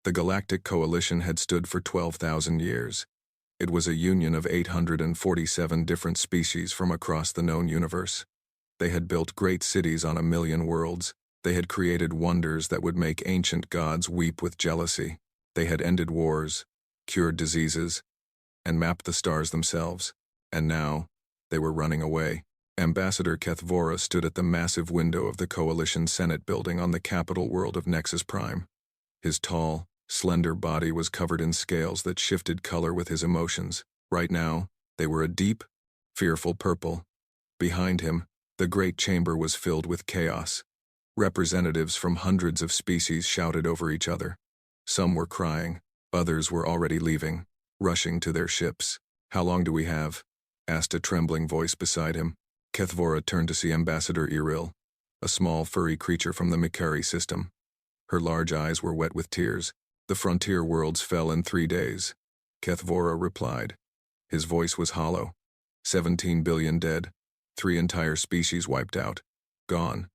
The Galactic Coalition had stood for 12,000 years. It was a union of 847 different species from across the known universe. They had built great cities on 1,000,000 worlds. They had created wonders that would make ancient gods weep with jealousy. They had ended wars, cured diseases, and mapped the stars themselves. And now, they were running away. Ambassador Kethvora stood at the massive window of the Coalition Senate building on the capital world of Nexus Prime. His tall, slender body was covered in scales that shifted color with his emotions. Right now, they were a deep, fearful purple. Behind him, the great chamber was filled with chaos. Representatives from hundreds of species shouted over each other. Some were crying, others were already leaving, rushing to their ships. "How long do we have?" asked a trembling voice beside him. Kethvora turned to see Ambassador Iril, a small furry creature from the Mikari system. Her large eyes were wet with tears. "The frontier worlds fell in 3 days." Kethvora replied. His voice was hollow. 17 billion dead, 3 entire species wiped out, gone,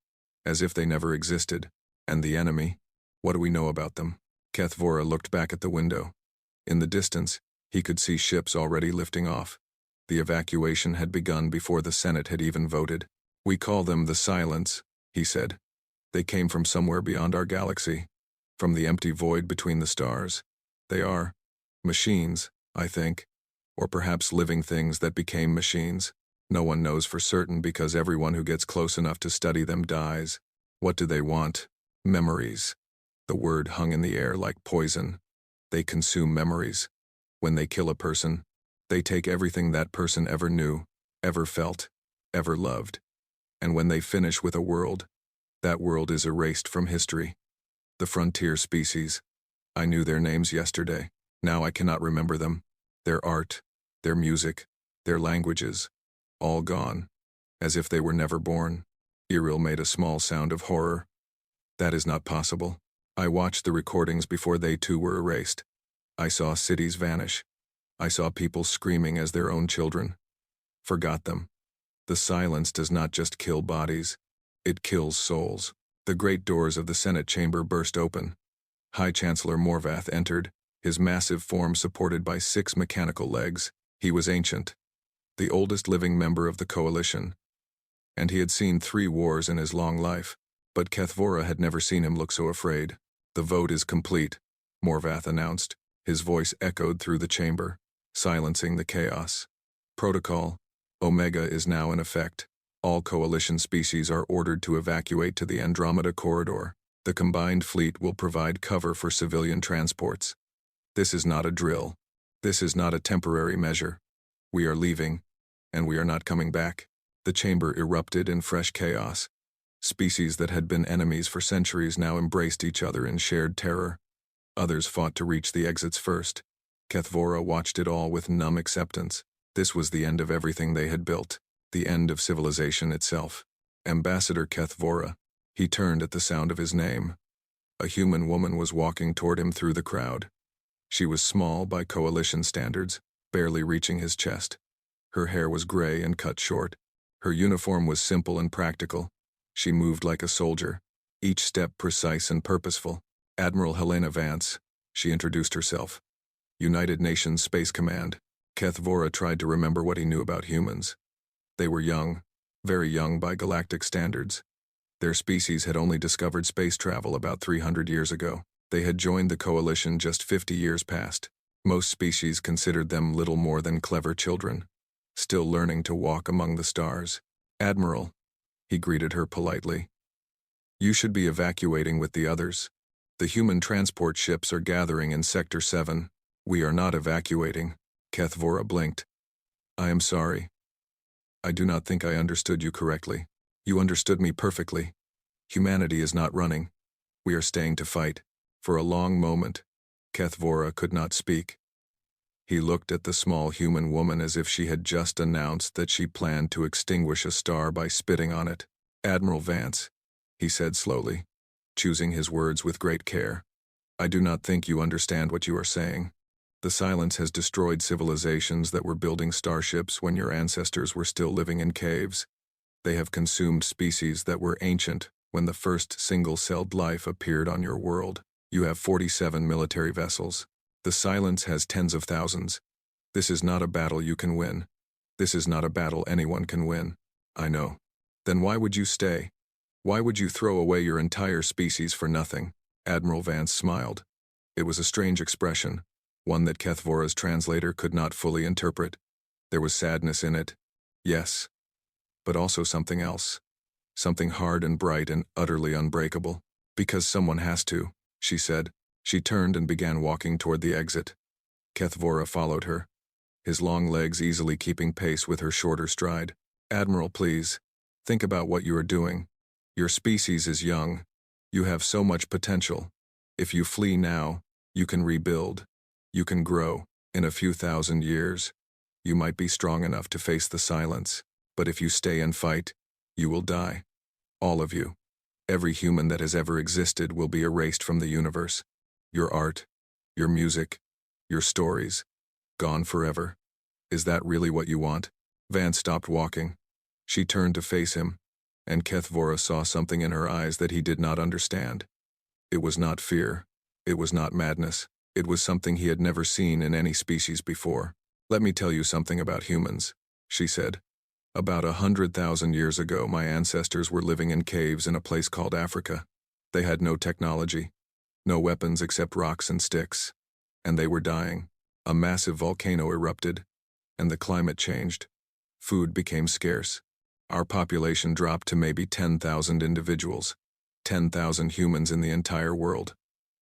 as if they never existed. And the enemy? What do we know about them? Kethvora looked back at the window. In the distance, he could see ships already lifting off. The evacuation had begun before the Senate had even voted. "We call them the Silence," he said. "They came from somewhere beyond our galaxy, from the empty void between the stars. They are machines, I think, or perhaps living things that became machines. No one knows for certain because everyone who gets close enough to study them dies. What do they want? Memories." The word hung in the air like poison. They consume memories. When they kill a person, they take everything that person ever knew, ever felt, ever loved. And when they finish with a world, that world is erased from history. The frontier species. I knew their names yesterday. Now I cannot remember them. Their art, their music, their languages, all gone, as if they were never born. Iril made a small sound of horror. "That is not possible. I watched the recordings before they too were erased. I saw cities vanish. I saw people screaming as their own children. Forgot them. The Silence does not just kill bodies. It kills souls." The great doors of the Senate chamber burst open. High Chancellor Morvath entered, his massive form supported by 6 mechanical legs. He was ancient, the oldest living member of the Coalition, and he had seen 3 wars in his long life. But Kethvora had never seen him look so afraid. "The vote is complete," Morvath announced. His voice echoed through the chamber, silencing the chaos. "Protocol Omega is now in effect. All Coalition species are ordered to evacuate to the Andromeda Corridor. The combined fleet will provide cover for civilian transports. This is not a drill. This is not a temporary measure. We are leaving, and we are not coming back." The chamber erupted in fresh chaos. Species that had been enemies for centuries now embraced each other in shared terror. Others fought to reach the exits first. Kethvora watched it all with numb acceptance. This was the end of everything they had built, the end of civilization itself. Ambassador Kethvora. He turned at the sound of his name. A human woman was walking toward him through the crowd. She was small by Coalition standards, barely reaching his chest. Her hair was gray and cut short. Her uniform was simple and practical. She moved like a soldier, each step precise and purposeful. "Admiral Helena Vance," she introduced herself. "United Nations Space Command." Kethvora tried to remember what he knew about humans. They were young, very young by galactic standards. Their species had only discovered space travel about 300 years ago. They had joined the Coalition just 50 years past. Most species considered them little more than clever children, still learning to walk among the stars. "Admiral," he greeted her politely. "You should be evacuating with the others. The human transport ships are gathering in Sector 7. We are not evacuating." Kethvora blinked. "I am sorry. I do not think I understood you correctly." "You understood me perfectly. Humanity is not running. We are staying to fight." For a long moment, Kethvora could not speak. He looked at the small human woman as if she had just announced that she planned to extinguish a star by spitting on it. "Admiral Vance," he said slowly, choosing his words with great care. "I do not think you understand what you are saying. The Silence has destroyed civilizations that were building starships when your ancestors were still living in caves. They have consumed species that were ancient when the first single-celled life appeared on your world. You have 47 military vessels. The Silence has tens of thousands. This is not a battle you can win. This is not a battle anyone can win. I know. Then why would you stay? Why would you throw away your entire species for nothing? Admiral Vance smiled. It was a strange expression, one that Kethvora's translator could not fully interpret. There was sadness in it, yes, but also something else. Something hard and bright and utterly unbreakable. Because someone has to, she said. She turned and began walking toward the exit. Kethvora followed her, his long legs easily keeping pace with her shorter stride. Admiral, please, think about what you are doing. Your species is young. You have so much potential. If you flee now, you can rebuild. You can grow. In a few thousand years, you might be strong enough to face the Silence. But if you stay and fight, you will die. All of you. Every human that has ever existed will be erased from the universe. Your art, your music, your stories, gone forever. Is that really what you want? Vance stopped walking. She turned to face him, and Kethvora saw something in her eyes that he did not understand. It was not fear. It was not madness. It was something he had never seen in any species before. Let me tell you something about humans, she said. About 100,000 years ago, my ancestors were living in caves in a place called Africa. They had no technology, no weapons except rocks and sticks. And they were dying. A massive volcano erupted, and the climate changed. Food became scarce. Our population dropped to maybe 10,000 individuals. 10,000 humans in the entire world.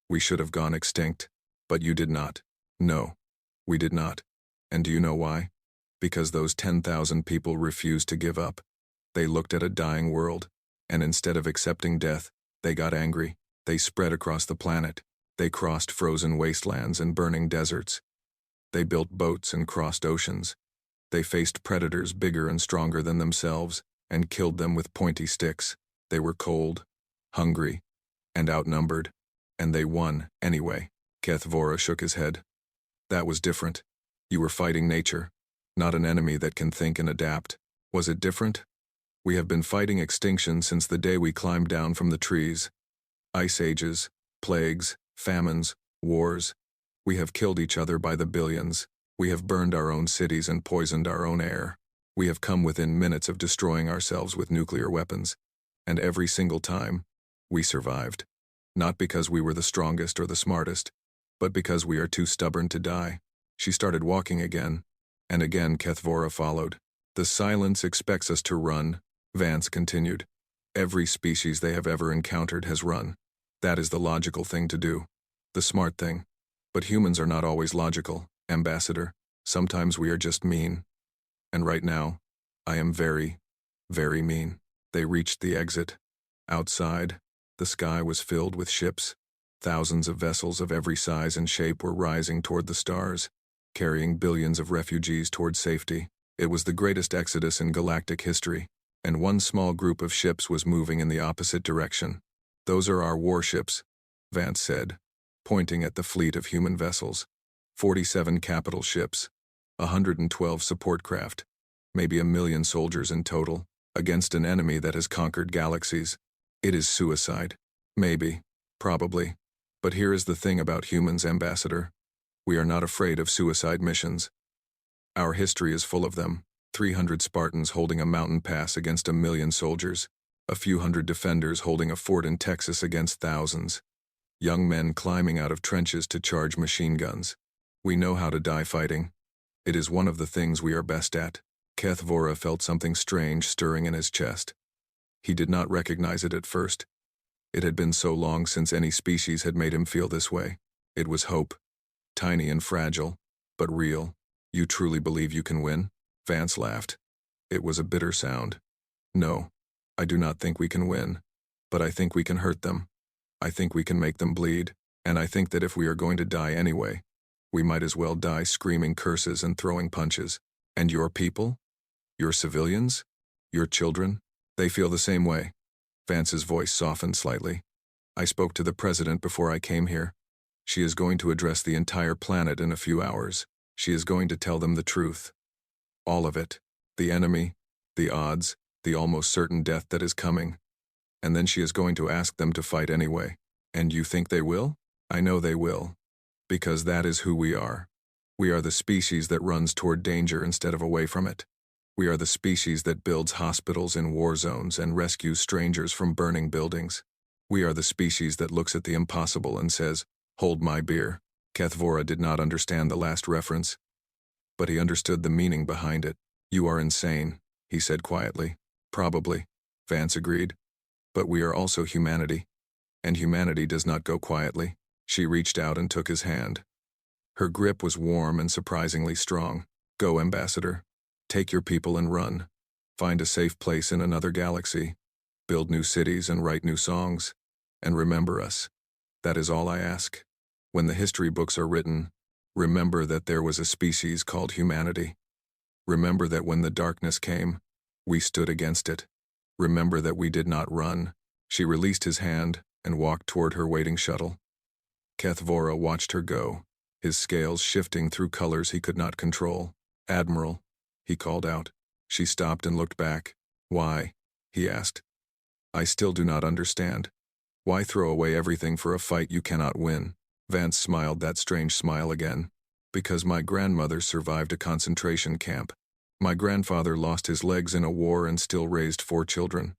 We should have gone extinct, but you did not. No, we did not. And do you know why? Because those 10,000 people refused to give up. They looked at a dying world, and instead of accepting death, they got angry. They spread across the planet. They crossed frozen wastelands and burning deserts. They built boats and crossed oceans. They faced predators bigger and stronger than themselves and killed them with pointy sticks. They were cold, hungry, and outnumbered, and they won anyway. Kethvora shook his head. That was different. You were fighting nature, not an enemy that can think and adapt. Was it different? We have been fighting extinction since the day we climbed down from the trees. Ice ages, plagues, famines, wars. We have killed each other by the billions. We have burned our own cities and poisoned our own air. We have come within minutes of destroying ourselves with nuclear weapons. And every single time, we survived. Not because we were the strongest or the smartest, but because we are too stubborn to die. She started walking again, and again Kethvora followed. The Silence expects us to run, Vance continued. Every species they have ever encountered has run. That is the logical thing to do. The smart thing. But humans are not always logical, Ambassador. Sometimes we are just mean. And right now, I am very, very mean. They reached the exit. Outside, the sky was filled with ships. Thousands of vessels of every size and shape were rising toward the stars, carrying billions of refugees toward safety. It was the greatest exodus in galactic history, and one small group of ships was moving in the opposite direction. Those are our warships, Vance said, pointing at the fleet of human vessels. 47 capital ships, 112 support craft, maybe 1 million soldiers in total, against an enemy that has conquered galaxies. It is suicide. Maybe. Probably. But here is the thing about humans, Ambassador. We are not afraid of suicide missions. Our history is full of them. 300 Spartans holding a mountain pass against 1 million soldiers. A few hundred defenders holding a fort in Texas against thousands. Young men climbing out of trenches to charge machine guns. We know how to die fighting. It is one of the things we are best at. Kethvora felt something strange stirring in his chest. He did not recognize it at first. It had been so long since any species had made him feel this way. It was hope. Tiny and fragile, but real. You truly believe you can win? Vance laughed. It was a bitter sound. No, I do not think we can win. But I think we can hurt them. I think we can make them bleed. And I think that if we are going to die anyway, we might as well die screaming curses and throwing punches. And your people? Your civilians? Your children? They feel the same way. Vance's voice softened slightly. I spoke to the president before I came here. She is going to address the entire planet in a few hours. She is going to tell them the truth. All of it. The enemy, the odds, the almost certain death that is coming. And then she is going to ask them to fight anyway. And you think they will? I know they will. Because that is who we are. We are the species that runs toward danger instead of away from it. We are the species that builds hospitals in war zones and rescues strangers from burning buildings. We are the species that looks at the impossible and says, "Hold my beer." Kethvora did not understand the last reference, but he understood the meaning behind it. "You are insane," he said quietly. "Probably," Vance agreed. "But we are also humanity. And humanity does not go quietly." She reached out and took his hand. Her grip was warm and surprisingly strong. "Go, Ambassador. Take your people and run. Find a safe place in another galaxy. Build new cities and write new songs. And remember us. That is all I ask. When the history books are written, remember that there was a species called humanity. Remember that when the darkness came, we stood against it. Remember that we did not run." She released his hand and walked toward her waiting shuttle. Kethvora watched her go, his scales shifting through colors he could not control. "Admiral," he called out. She stopped and looked back. "Why?" he asked. "I still do not understand. Why throw away everything for a fight you cannot win?" Vance smiled that strange smile again. "Because my grandmother survived a concentration camp. My grandfather lost his legs in a war and still raised 4 children.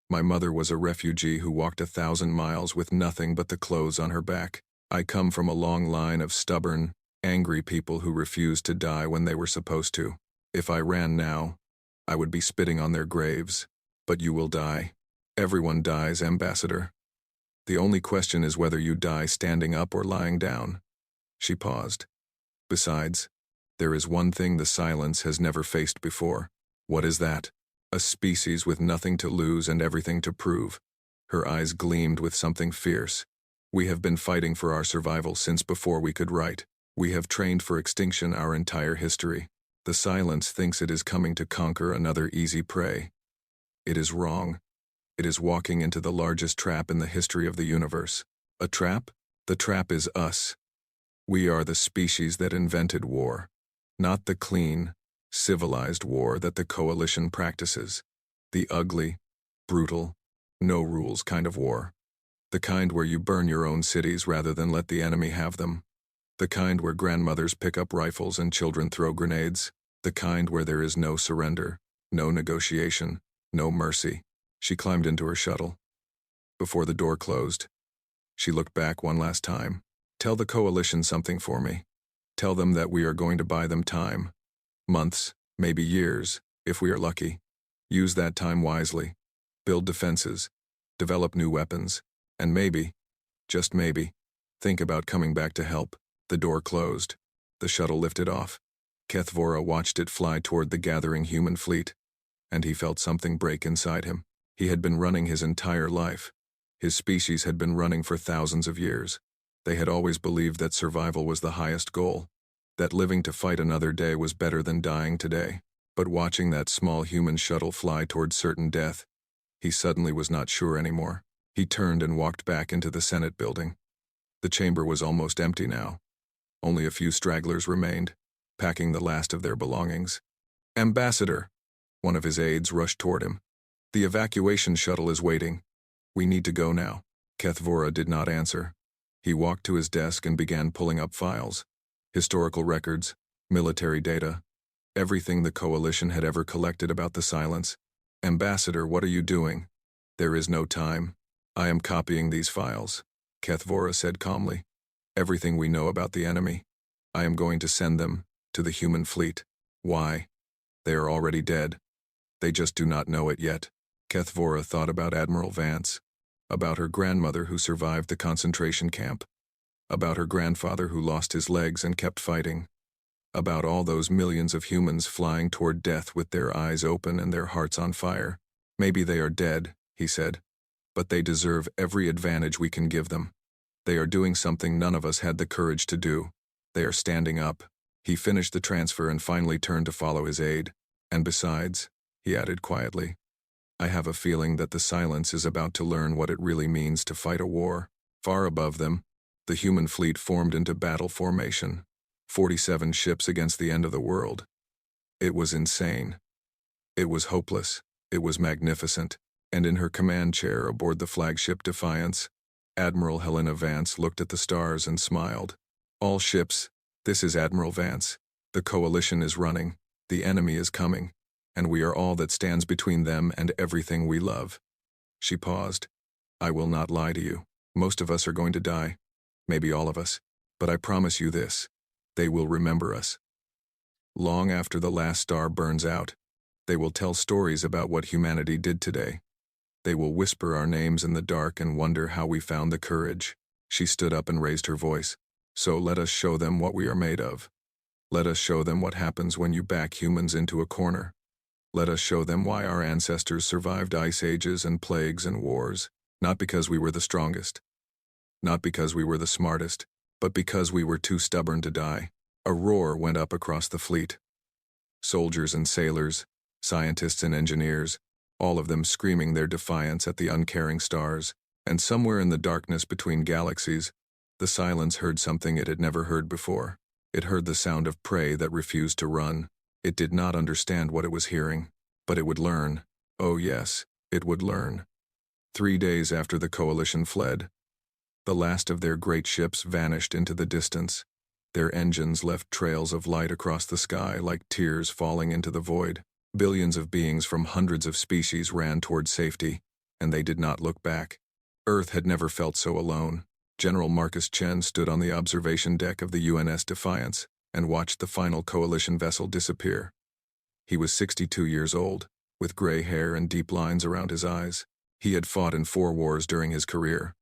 My mother was a refugee who walked 1,000 miles with nothing but the clothes on her back. I come from a long line of stubborn, angry people who refused to die when they were supposed to. If I ran now, I would be spitting on their graves. But you will die. Everyone dies, Ambassador. The only question is whether you die standing up or lying down." She paused. "Besides, there is one thing the silence has never faced before." "What is that?" "A species with nothing to lose and everything to prove." Her eyes gleamed with something fierce. "We have been fighting for our survival since before we could write. We have trained for extinction our entire history. The silence thinks it is coming to conquer another easy prey. It is wrong. It is walking into the largest trap in the history of the universe." "A trap?" "The trap is us. We are the species that invented war. Not the clean, civilized war that the Coalition practices. The ugly, brutal, no-rules kind of war. The kind where you burn your own cities rather than let the enemy have them. The kind where grandmothers pick up rifles and children throw grenades. The kind where there is no surrender, no negotiation, no mercy." She climbed into her shuttle. Before the door closed, she looked back one last time. "Tell the Coalition something for me. Tell them that we are going to buy them time. Months, maybe years, if we are lucky. Use that time wisely. Build defenses. Develop new weapons. And maybe, just maybe, think about coming back to help." The door closed. The shuttle lifted off. Kethvora watched it fly toward the gathering human fleet, and he felt something break inside him. He had been running his entire life. His species had been running for thousands of years. They had always believed that survival was the highest goal, that living to fight another day was better than dying today. But watching that small human shuttle fly toward certain death, he suddenly was not sure anymore. He turned and walked back into the Senate building. The chamber was almost empty now. Only a few stragglers remained, packing the last of their belongings. "Ambassador!" One of his aides rushed toward him. "The evacuation shuttle is waiting. We need to go now." Kethvora did not answer. He walked to his desk and began pulling up files. Historical records, military data, everything the Coalition had ever collected about the silence. "Ambassador, what are you doing?" "There is no time. I am copying these files," Kethvora said calmly. "Everything we know about the enemy. I am going to send them to the human fleet." "Why?" "They are already dead. They just do not know it yet." Kethvora thought about Admiral Vance, about her grandmother who survived the concentration camp, about her grandfather who lost his legs and kept fighting, about all those millions of humans flying toward death with their eyes open and their hearts on fire. "Maybe they are dead," he said, "but they deserve every advantage we can give them. They are doing something none of us had the courage to do. They are standing up." He finished the transfer and finally turned to follow his aide. "And besides," he added quietly, "I have a feeling that the silence is about to learn what it really means to fight a war." Far above them, the human fleet formed into battle formation. 47 ships against the end of the world. It was insane. It was hopeless. It was magnificent. And in her command chair aboard the flagship Defiance, Admiral Helena Vance looked at the stars and smiled. All ships, this is Admiral Vance. The coalition is running, the enemy is coming, and we are all that stands between them and everything we love. She paused. I will not lie to you. Most of us are going to die. Maybe all of us. But I promise you this. They will remember us. Long after the last star burns out, they will tell stories about what humanity did today. They will whisper our names in the dark and wonder how we found the courage. She stood up and raised her voice. So let us show them what we are made of. Let us show them what happens when you back humans into a corner. Let us show them why our ancestors survived ice ages and plagues and wars, not because we were the strongest, not because we were the smartest, but because we were too stubborn to die. A roar went up across the fleet. Soldiers and sailors, scientists and engineers, all of them screaming their defiance at the uncaring stars, and somewhere in the darkness between galaxies, the silence heard something it had never heard before. It heard the sound of prey that refused to run. It did not understand what it was hearing, but it would learn. Oh yes, it would learn. 3 days after the coalition fled, the last of their great ships vanished into the distance. Their engines left trails of light across the sky like tears falling into the void. Billions of beings from hundreds of species ran toward safety, and they did not look back. Earth had never felt so alone. General Marcus Chen stood on the observation deck of the UNS Defiance and watched the final coalition vessel disappear. He was 62 years old, with gray hair and deep lines around his eyes. He had fought in 4 wars during his career,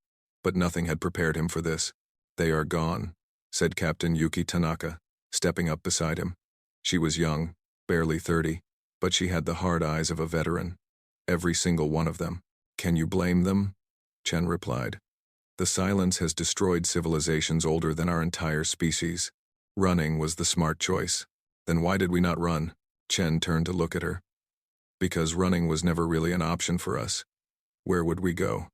but nothing had prepared him for this. They are gone, said Captain Yuki Tanaka, stepping up beside him. She was young, barely 30, but she had the hard eyes of a veteran. Every single one of them. Can you blame them? Chen replied. The silence has destroyed civilizations older than our entire species. Running was the smart choice. Then why did we not run? Chen turned to look at her. Because running was never really an option for us. Where would we go?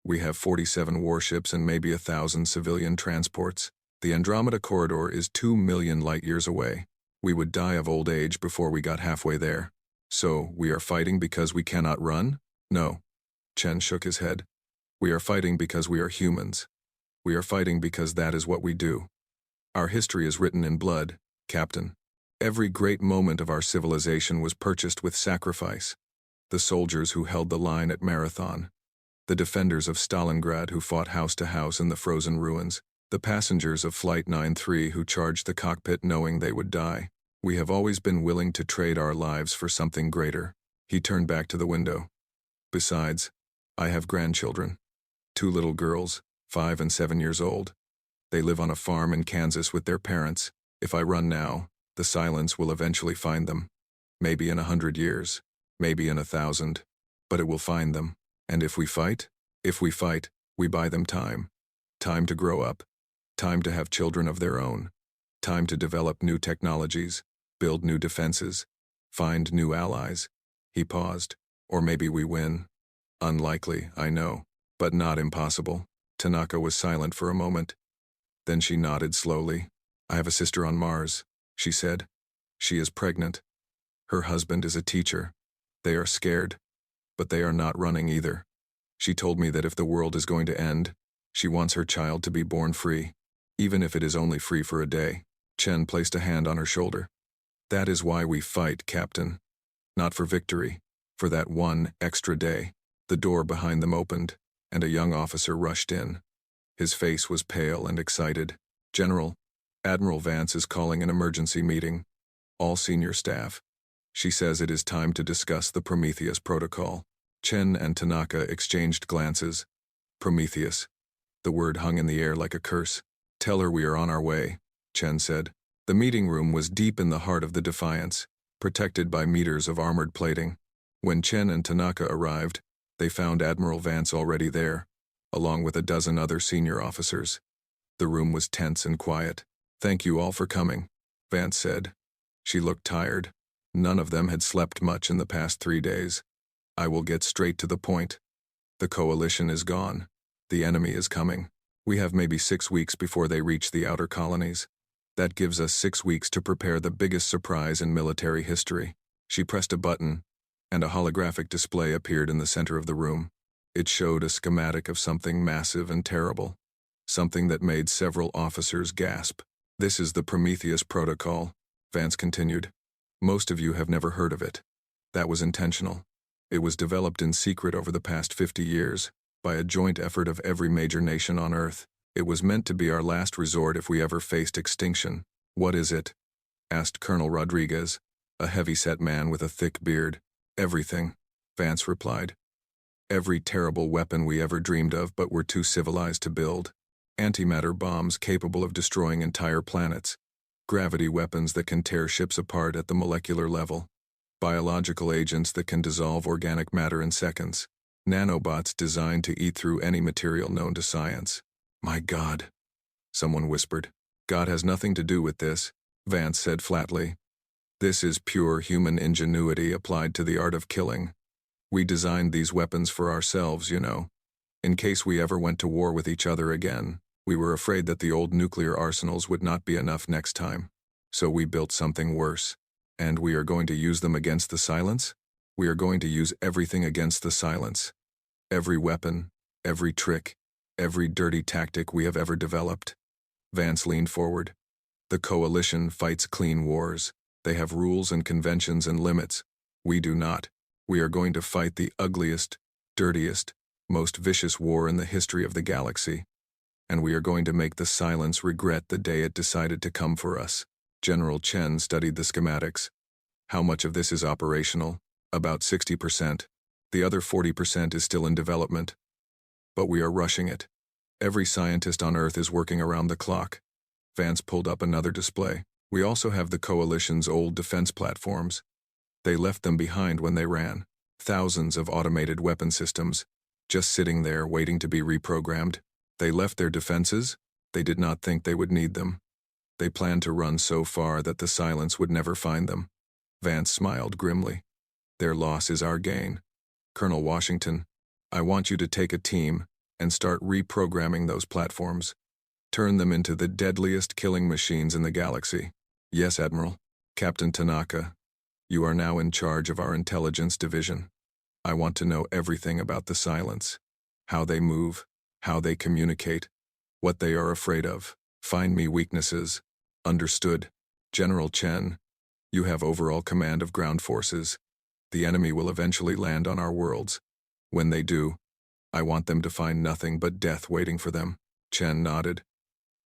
We have 47 warships and maybe 1,000 civilian transports. The Andromeda Corridor is 2 million light-years away. We would die of old age before we got halfway there. So, we are fighting because we cannot run? No. Chen shook his head. We are fighting because we are humans. We are fighting because that is what we do. Our history is written in blood, Captain. Every great moment of our civilization was purchased with sacrifice. The soldiers who held the line at Marathon. The defenders of Stalingrad who fought house to house in the frozen ruins. The passengers of Flight 93 who charged the cockpit knowing they would die. We have always been willing to trade our lives for something greater. He turned back to the window. Besides, I have grandchildren. 2 little girls, 5 and 7 years old. They live on a farm in Kansas with their parents. If I run now, the silence will eventually find them. Maybe in 100 years, maybe in 1,000, but it will find them. And if we fight, we buy them time. Time to grow up. Time to have children of their own. Time to develop new technologies, build new defenses, find new allies. He paused. Or maybe we win. Unlikely, I know, but not impossible. Tanaka was silent for a moment. Then she nodded slowly. I have a sister on Mars, she said. She is pregnant. Her husband is a teacher. They are scared, but they are not running either. She told me that if the world is going to end, she wants her child to be born free, even if it is only free for a day. Chen placed a hand on her shoulder. That is why we fight, Captain. Not for victory, for that one extra day. The door behind them opened, and a young officer rushed in. His face was pale and excited. General, Admiral Vance is calling an emergency meeting. All senior staff. She says it is time to discuss the Prometheus protocol. Chen and Tanaka exchanged glances. Prometheus. The word hung in the air like a curse. Tell her we are on our way, Chen said. The meeting room was deep in the heart of the Defiance, protected by meters of armored plating. When Chen and Tanaka arrived, they found Admiral Vance already there, along with a dozen other senior officers. The room was tense and quiet. Thank you all for coming, Vance said. She looked tired. None of them had slept much in the past 3 days. I will get straight to the point. The coalition is gone. The enemy is coming. We have maybe 6 weeks before they reach the outer colonies. That gives us 6 weeks to prepare the biggest surprise in military history. She pressed a button, and a holographic display appeared in the center of the room. It showed a schematic of something massive and terrible, something that made several officers gasp. "This is the Prometheus Protocol," Vance continued. "Most of you have never heard of it. That was intentional. It was developed in secret over the past 50 years, by a joint effort of every major nation on Earth. It was meant to be our last resort if we ever faced extinction." "What is it?" asked Colonel Rodriguez, a heavy-set man with a thick beard. "Everything," Vance replied. "Every terrible weapon we ever dreamed of but were too civilized to build. Antimatter bombs capable of destroying entire planets. Gravity weapons that can tear ships apart at the molecular level. Biological agents that can dissolve organic matter in seconds. Nanobots designed to eat through any material known to science." "My God," someone whispered. "God has nothing to do with this," Vance said flatly. "This is pure human ingenuity applied to the art of killing. We designed these weapons for ourselves, you know. In case we ever went to war with each other again, we were afraid that the old nuclear arsenals would not be enough next time. So we built something worse. And we are going to use them against the silence? We are going to use everything against the silence. Every weapon, every trick, every dirty tactic we have ever developed." Vance leaned forward. "The Coalition fights clean wars. They have rules and conventions and limits. We do not. We are going to fight the ugliest, dirtiest, most vicious war in the history of the galaxy. And we are going to make the silence regret the day it decided to come for us." General Chen studied the schematics. "How much of this is operational?" "About 60%. The other 40% is still in development. But we are rushing it. Every scientist on Earth is working around the clock." Vance pulled up another display. "We also have the Coalition's old defense platforms. They left them behind when they ran. Thousands of automated weapon systems, just sitting there waiting to be reprogrammed. They left their defenses. They did not think they would need them. They planned to run so far that the silence would never find them." Vance smiled grimly. "Their loss is our gain. Colonel Washington, I want you to take a team and start reprogramming those platforms. Turn them into the deadliest killing machines in the galaxy." "Yes, Admiral." "Captain Tanaka, you are now in charge of our intelligence division. I want to know everything about the silence. How they move, how they communicate, what they are afraid of. Find me weaknesses." "Understood." "General Chen, you have overall command of ground forces. The enemy will eventually land on our worlds. When they do, I want them to find nothing but death waiting for them." Chen nodded.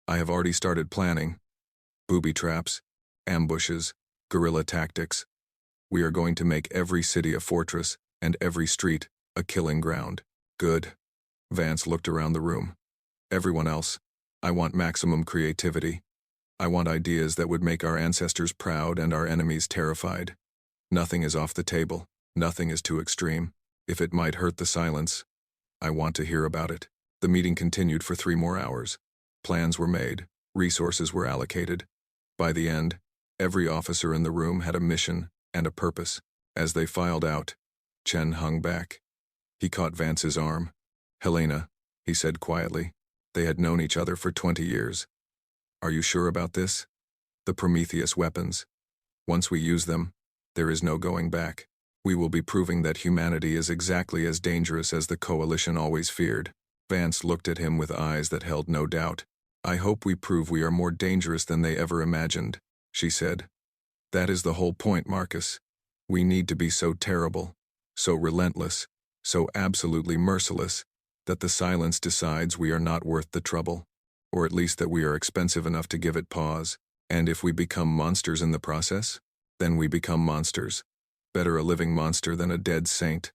"I have already started planning. Booby traps, ambushes, guerrilla tactics. We are going to make every city a fortress and every street a killing ground." "Good." Vance looked around the room. "Everyone else, I want maximum creativity. I want ideas that would make our ancestors proud and our enemies terrified. Nothing is off the table. Nothing is too extreme. If it might hurt the silence, I want to hear about it." The meeting continued for 3 more hours. Plans were made. Resources were allocated. By the end, every officer in the room had a mission and a purpose. As they filed out, Chen hung back. He caught Vance's arm. "Helena," he said quietly. They had known each other for 20 years. "Are you sure about this? The Prometheus weapons. Once we use them, there is no going back. We will be proving that humanity is exactly as dangerous as the Coalition always feared." Vance looked at him with eyes that held no doubt. "I hope we prove we are more dangerous than they ever imagined," she said. "That is the whole point, Marcus. We need to be so terrible, so relentless, so absolutely merciless, that the silence decides we are not worth the trouble, or at least that we are expensive enough to give it pause. And if we become monsters in the process, then we become monsters. Better a living monster than a dead saint."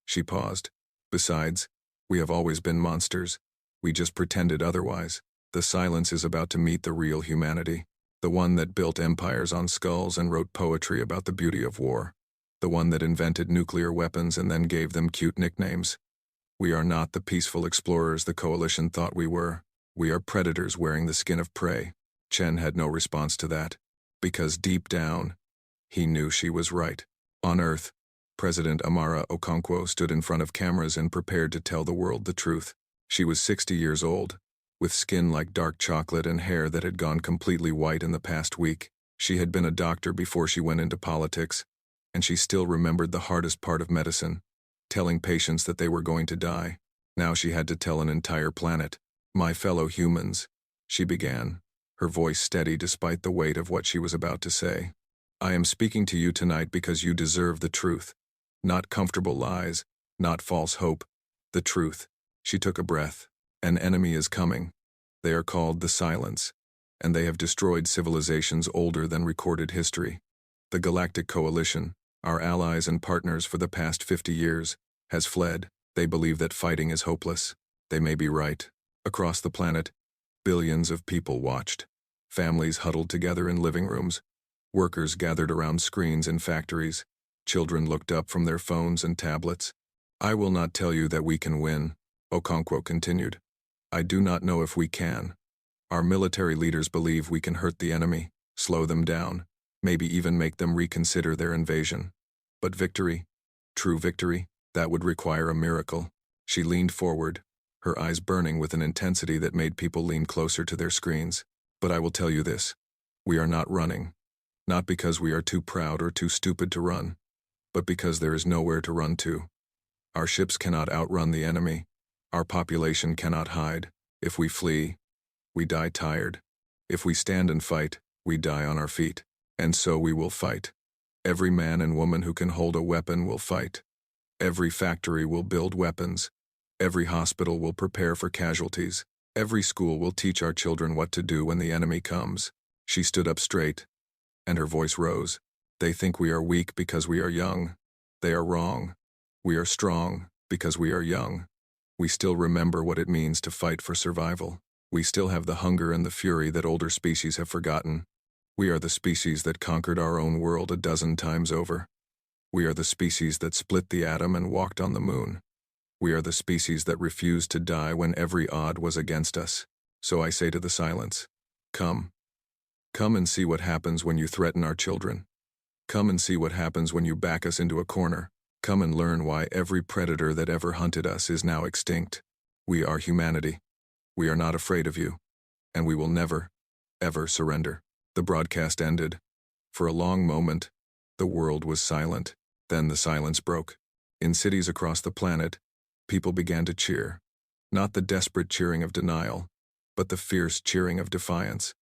She paused. "Besides, we have always been monsters. We just pretended otherwise. The silence is about to meet the real humanity. The one that built empires on skulls and wrote poetry about the beauty of war. The one that invented nuclear weapons and then gave them cute nicknames. We are not the peaceful explorers the Coalition thought we were. We are predators wearing the skin of prey." Chen had no response to that, because deep down, he knew she was right. On Earth, President Amara Okonkwo stood in front of cameras and prepared to tell the world the truth. She was 60 years old, with skin like dark chocolate and hair that had gone completely white in the past week. She had been a doctor before she went into politics, and she still remembered the hardest part of medicine, telling patients that they were going to die. Now she had to tell an entire planet. "My fellow humans," she began, her voice steady despite the weight of what she was about to say. "I am speaking to you tonight because you deserve the truth. Not comfortable lies, not false hope. The truth." She took a breath. "An enemy is coming. They are called the Silence, and they have destroyed civilizations older than recorded history. The Galactic Coalition, our allies and partners for the past 50 years, has fled. They believe that fighting is hopeless. They may be right. Across the planet, billions of people watched. Families huddled together in living rooms. Workers gathered around screens in factories. Children looked up from their phones and tablets. I will not tell you that we can win," Okonkwo continued. "I do not know if we can. Our military leaders believe we can hurt the enemy, slow them down, maybe even make them reconsider their invasion. But victory, true victory, that would require a miracle." She leaned forward, her eyes burning with an intensity that made people lean closer to their screens. "But I will tell you this. We are not running. Not because we are too proud or too stupid to run, but because there is nowhere to run to. Our ships cannot outrun the enemy. Our population cannot hide. If we flee, we die tired. If we stand and fight, we die on our feet. And so we will fight. Every man and woman who can hold a weapon will fight. Every factory will build weapons. Every hospital will prepare for casualties. Every school will teach our children what to do when the enemy comes." She stood up straight, and her voice rose. "They think we are weak because we are young. They are wrong. We are strong because we are young. We still remember what it means to fight for survival. We still have the hunger and the fury that older species have forgotten. We are the species that conquered our own world a dozen times over. We are the species that split the atom and walked on the moon. We are the species that refused to die when every odd was against us. So I say to the Silence, come. Come and see what happens when you threaten our children. Come and see what happens when you back us into a corner. Come and learn why every predator that ever hunted us is now extinct. We are humanity. We are not afraid of you. And we will never, ever surrender." The broadcast ended. For a long moment, the world was silent. Then the silence broke. In cities across the planet, people began to cheer. Not the desperate cheering of denial, but the fierce cheering of defiance.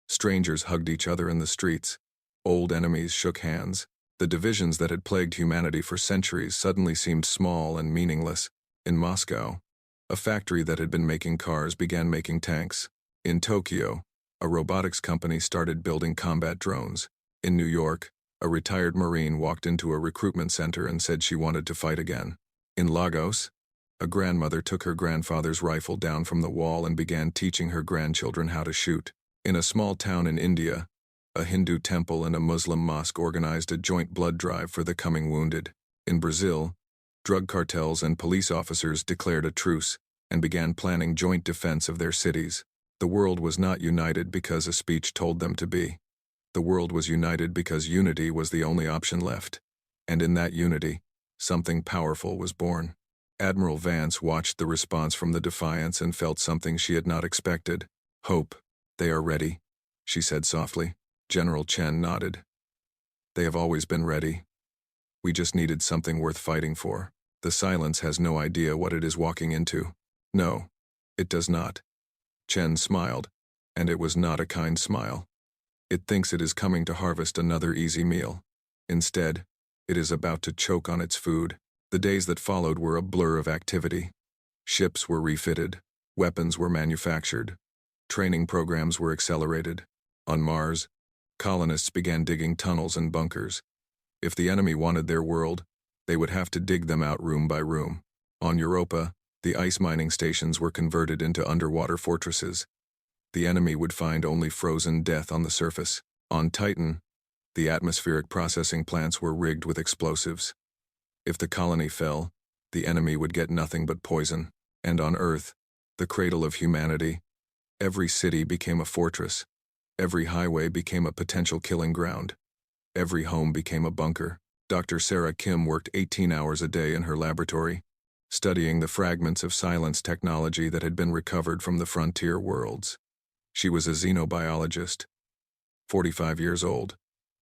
Strangers hugged each other in the streets. Old enemies shook hands. The divisions that had plagued humanity for centuries suddenly seemed small and meaningless. In Moscow, a factory that had been making cars began making tanks. In Tokyo, a robotics company started building combat drones. In New York, a retired Marine walked into a recruitment center and said she wanted to fight again. In Lagos, a grandmother took her grandfather's rifle down from the wall and began teaching her grandchildren how to shoot. In a small town in India, a Hindu temple and a Muslim mosque organized a joint blood drive for the coming wounded. In Brazil, drug cartels and police officers declared a truce and began planning joint defense of their cities. The world was not united because a speech told them to be. The world was united because unity was the only option left. And in that unity, something powerful was born. Admiral Vance watched the response from the Defiance and felt something she had not expected. "Hope. They are ready," she said softly. General Chen nodded. "They have always been ready. We just needed something worth fighting for. The Silence has no idea what it is walking into. No, it does not." Chen smiled, and it was not a kind smile. "It thinks it is coming to harvest another easy meal. Instead, it is about to choke on its food." The days that followed were a blur of activity. Ships were refitted, weapons were manufactured, training programs were accelerated. On Mars, colonists began digging tunnels and bunkers. If the enemy wanted their world, they would have to dig them out room by room. On Europa, the ice mining stations were converted into underwater fortresses. The enemy would find only frozen death on the surface. On Titan, the atmospheric processing plants were rigged with explosives. If the colony fell, the enemy would get nothing but poison. And on Earth, the cradle of humanity, every city became a fortress. Every highway became a potential killing ground. Every home became a bunker. Dr. Sarah Kim worked 18 hours a day in her laboratory, studying the fragments of silence technology that had been recovered from the frontier worlds. She was a xenobiologist, 45 years old,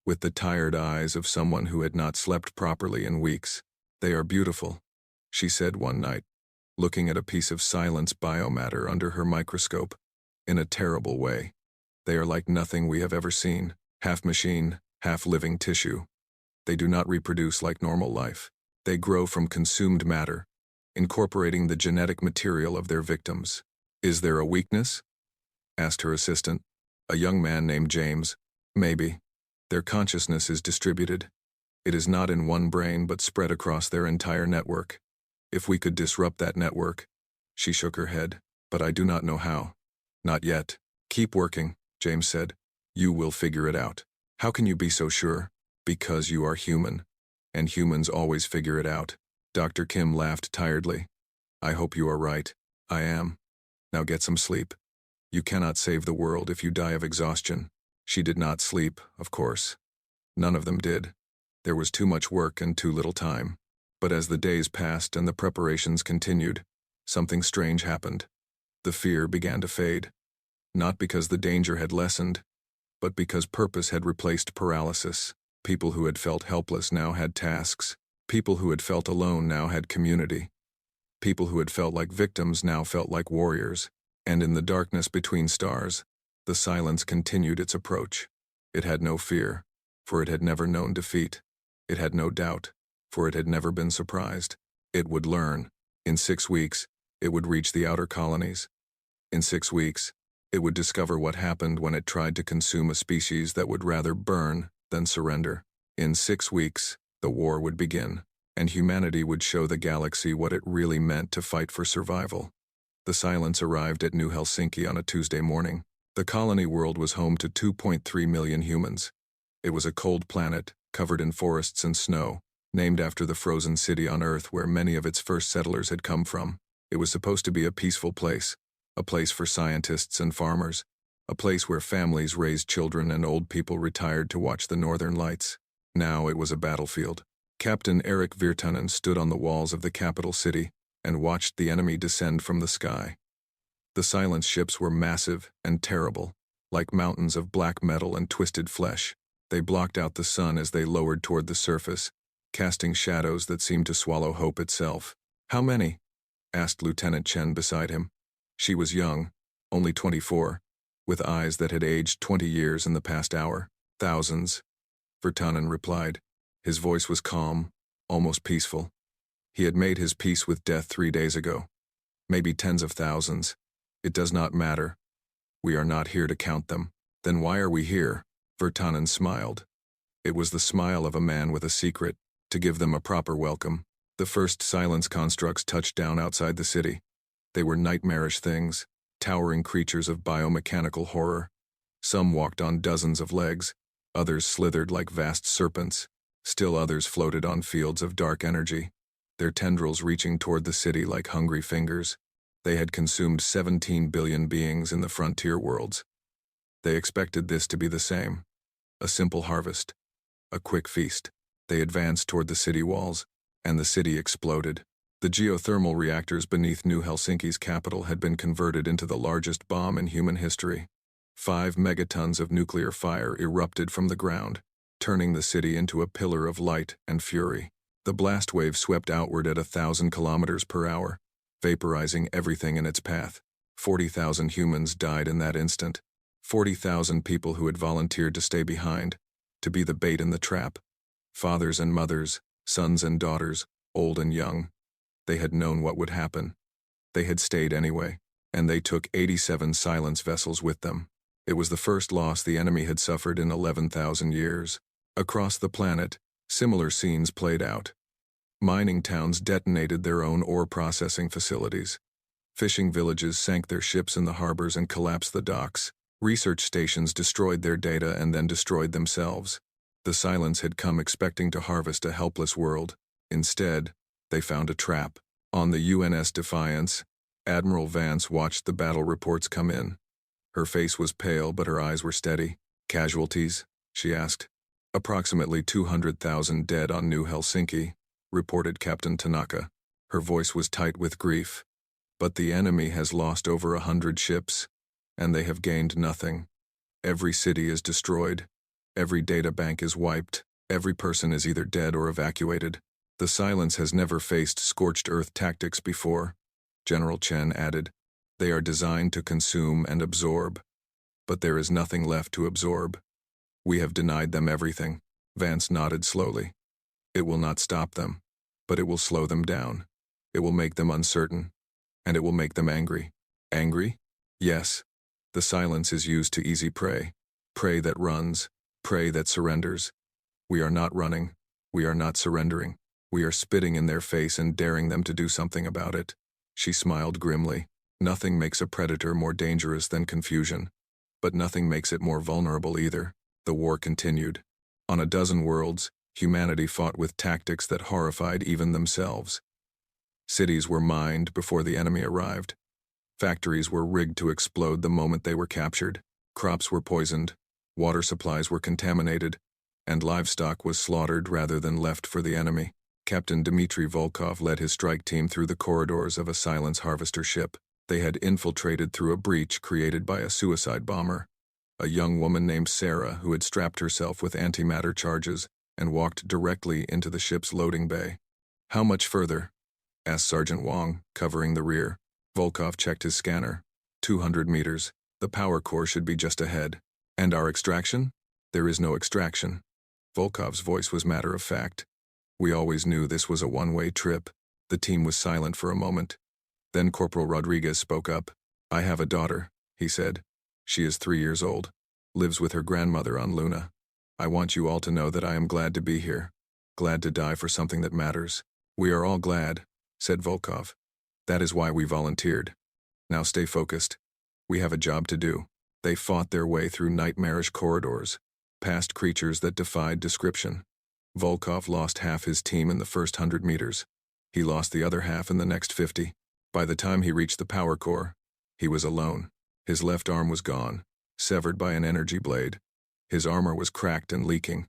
with the tired eyes of someone who had not slept properly in weeks. "They are beautiful," she said one night, looking at a piece of silence biomatter under her microscope. In a terrible way. They are like nothing we have ever seen, half machine, half living tissue. They do not reproduce like normal life. They grow from consumed matter, incorporating the genetic material of their victims. Is there a weakness? Asked her assistant, a young man named James. Maybe. Their consciousness is distributed. It is not in one brain but spread across their entire network. If we could disrupt that network. She shook her head, but I do not know how. Not yet. Keep working, James said. You will figure it out. How can you be so sure? Because you are human. And humans always figure it out. Dr. Kim laughed tiredly. I hope you are right. I am. Now get some sleep. You cannot save the world if you die of exhaustion. She did not sleep, of course. None of them did. There was too much work and too little time. But as the days passed and the preparations continued, something strange happened. The fear began to fade. Not because the danger had lessened, but because purpose had replaced paralysis. People who had felt helpless now had tasks. People who had felt alone now had community. People who had felt like victims now felt like warriors. And in the darkness between stars, the silence continued its approach. It had no fear, for it had never known defeat. It had no doubt, for it had never been surprised. It would learn. In 6 weeks, it would reach the outer colonies. In 6 weeks, it would discover what happened when it tried to consume a species that would rather burn than surrender. In 6 weeks, the war would begin, and humanity would show the galaxy what it really meant to fight for survival. The silence arrived at New Helsinki on a Tuesday morning. The colony world was home to 2.3 million humans. It was a cold planet, covered in forests and snow, named after the frozen city on Earth where many of its first settlers had come from. It was supposed to be a peaceful place, a place for scientists and farmers, a place where families raised children and old people retired to watch the northern lights. Now it was a battlefield. Captain Erik Virtanen stood on the walls of the capital city and watched the enemy descend from the sky. The silence ships were massive and terrible, like mountains of black metal and twisted flesh. They blocked out the sun as they lowered toward the surface, casting shadows that seemed to swallow hope itself. How many? Asked Lieutenant Chen beside him. She was young, only 24, with eyes that had aged 20 years in the past hour. Thousands, Virtanen replied. His voice was calm, almost peaceful. He had made his peace with death 3 days ago. Maybe tens of thousands. It does not matter. We are not here to count them. Then why are we here? Virtanen smiled. It was the smile of a man with a secret, to give them a proper welcome. The first silence constructs touched down outside the city. They were nightmarish things, towering creatures of biomechanical horror. Some walked on dozens of legs, others slithered like vast serpents, still others floated on fields of dark energy, their tendrils reaching toward the city like hungry fingers. They had consumed 17 billion beings in the frontier worlds. They expected this to be the same. A simple harvest. A quick feast. They advanced toward the city walls, and the city exploded. The geothermal reactors beneath New Helsinki's capital had been converted into the largest bomb in human history. 5 megatons of nuclear fire erupted from the ground, turning the city into a pillar of light and fury. The blast wave swept outward at 1,000 kilometers per hour, vaporizing everything in its path. 40,000 humans died in that instant. 40,000 people who had volunteered to stay behind, to be the bait in the trap. Fathers and mothers, sons and daughters, old and young. They had known what would happen. They had stayed anyway, and they took 87 silence vessels with them. It was the first loss the enemy had suffered in 11,000 years. Across the planet, similar scenes played out. Mining towns detonated their own ore processing facilities. Fishing villages sank their ships in the harbors and collapsed the docks. Research stations destroyed their data and then destroyed themselves. The silence had come expecting to harvest a helpless world. Instead, they found a trap. On the UNS Defiance, Admiral Vance watched the battle reports come in. Her face was pale, but her eyes were steady. Casualties? She asked. Approximately 200,000 dead on New Helsinki, reported Captain Tanaka. Her voice was tight with grief. But the enemy has lost over 100 ships, and they have gained nothing. Every city is destroyed. Every data bank is wiped. Every person is either dead or evacuated. The silence has never faced scorched earth tactics before, General Chen added. They are designed to consume and absorb. But there is nothing left to absorb. We have denied them everything. Vance nodded slowly. It will not stop them, but it will slow them down. It will make them uncertain, and it will make them angry. Angry? Yes. The silence is used to easy prey. Prey that runs, prey that surrenders. We are not running. We are not surrendering. We are spitting in their face and daring them to do something about it. She smiled grimly. Nothing makes a predator more dangerous than confusion. But nothing makes it more vulnerable either. The war continued. On a dozen worlds, humanity fought with tactics that horrified even themselves. Cities were mined before the enemy arrived. Factories were rigged to explode the moment they were captured. Crops were poisoned, water supplies were contaminated, and livestock was slaughtered rather than left for the enemy. Captain Dmitry Volkov led his strike team through the corridors of a silence harvester ship. They had infiltrated through a breach created by a suicide bomber. A young woman named Sarah who had strapped herself with antimatter charges and walked directly into the ship's loading bay. "How much further?" asked Sergeant Wong, covering the rear. Volkov checked his scanner. 200 meters. The power core should be just ahead. "And our extraction?" "There is no extraction." Volkov's voice was matter of fact. "We always knew this was a one-way trip." The team was silent for a moment. Then Corporal Rodriguez spoke up. "I have a daughter," he said. "She is 3 years old. Lives with her grandmother on Luna. I want you all to know that I am glad to be here. Glad to die for something that matters." "We are all glad," said Volkov. "That is why we volunteered. Now stay focused. We have a job to do." They fought their way through nightmarish corridors, past creatures that defied description. Volkov lost half his team in the first 100 meters. He lost the other half in the next 50. By the time he reached the power core, he was alone. His left arm was gone, severed by an energy blade. His armor was cracked and leaking.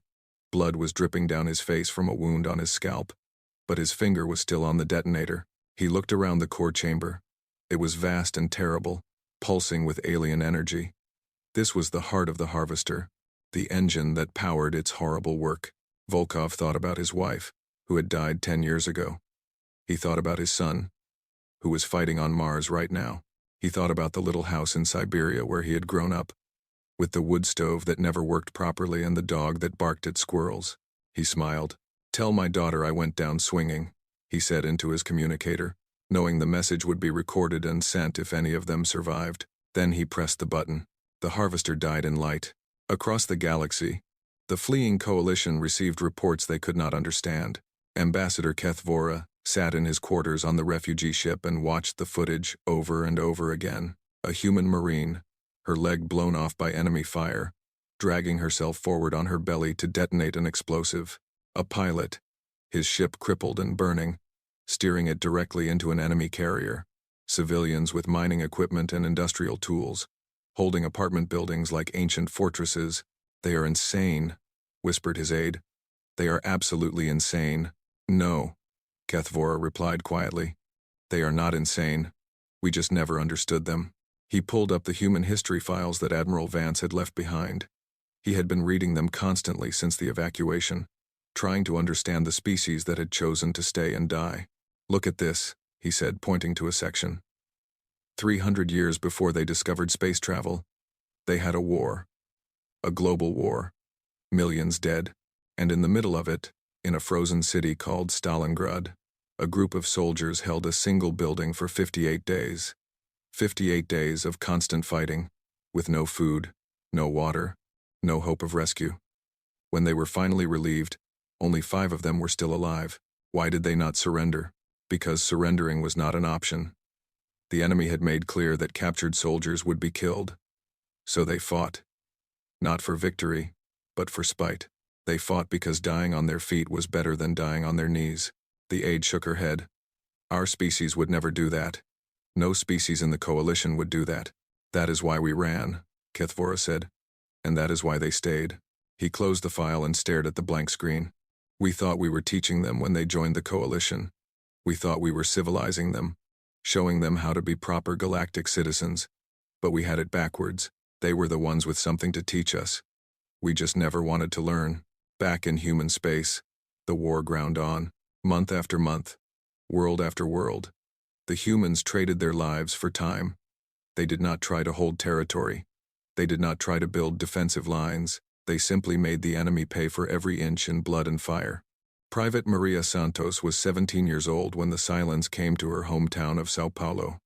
Blood was dripping down his face from a wound on his scalp. But his finger was still on the detonator. He looked around the core chamber. It was vast and terrible, pulsing with alien energy. This was the heart of the harvester, the engine that powered its horrible work. Volkov thought about his wife, who had died 10 years ago. He thought about his son, who was fighting on Mars right now. He thought about the little house in Siberia where he had grown up, with the wood stove that never worked properly and the dog that barked at squirrels. He smiled. "Tell my daughter I went down swinging," he said into his communicator, knowing the message would be recorded and sent if any of them survived. Then he pressed the button. The harvester died in light. Across the galaxy, the fleeing coalition received reports they could not understand. Ambassador Kethvora sat in his quarters on the refugee ship and watched the footage over and over again. A human marine, her leg blown off by enemy fire, dragging herself forward on her belly to detonate an explosive. A pilot, his ship crippled and burning, steering it directly into an enemy carrier. Civilians with mining equipment and industrial tools, holding apartment buildings like ancient fortresses. "They are insane," whispered his aide. "They are absolutely insane." "No," Kethvora replied quietly. "They are not insane. We just never understood them." He pulled up the human history files that Admiral Vance had left behind. He had been reading them constantly since the evacuation, trying to understand the species that had chosen to stay and die. "Look at this," he said, pointing to a section. 300 years before they discovered space travel, they had a war. A global war. Millions dead. And in the middle of it, in a frozen city called Stalingrad, a group of soldiers held a single building for 58 days. 58 days of constant fighting, with no food, no water, no hope of rescue. When they were finally relieved, only 5 of them were still alive. Why did they not surrender? Because surrendering was not an option. The enemy had made clear that captured soldiers would be killed. So they fought. Not for victory, but for spite. They fought because dying on their feet was better than dying on their knees. The aide shook her head. "Our species would never do that. No species in the coalition would do that. That is why we ran," Kethvora said. "And that is why they stayed." He closed the file and stared at the blank screen. "We thought we were teaching them when they joined the coalition. We thought we were civilizing them, showing them how to be proper galactic citizens. But we had it backwards. They were the ones with something to teach us. We just never wanted to learn." Back in human space, the war ground on. Month after month, world after world, the humans traded their lives for time. They did not try to hold territory. They did not try to build defensive lines. They simply made the enemy pay for every inch in blood and fire. Private Maria Santos was 17 years old when the silence came to her hometown of Sao Paulo.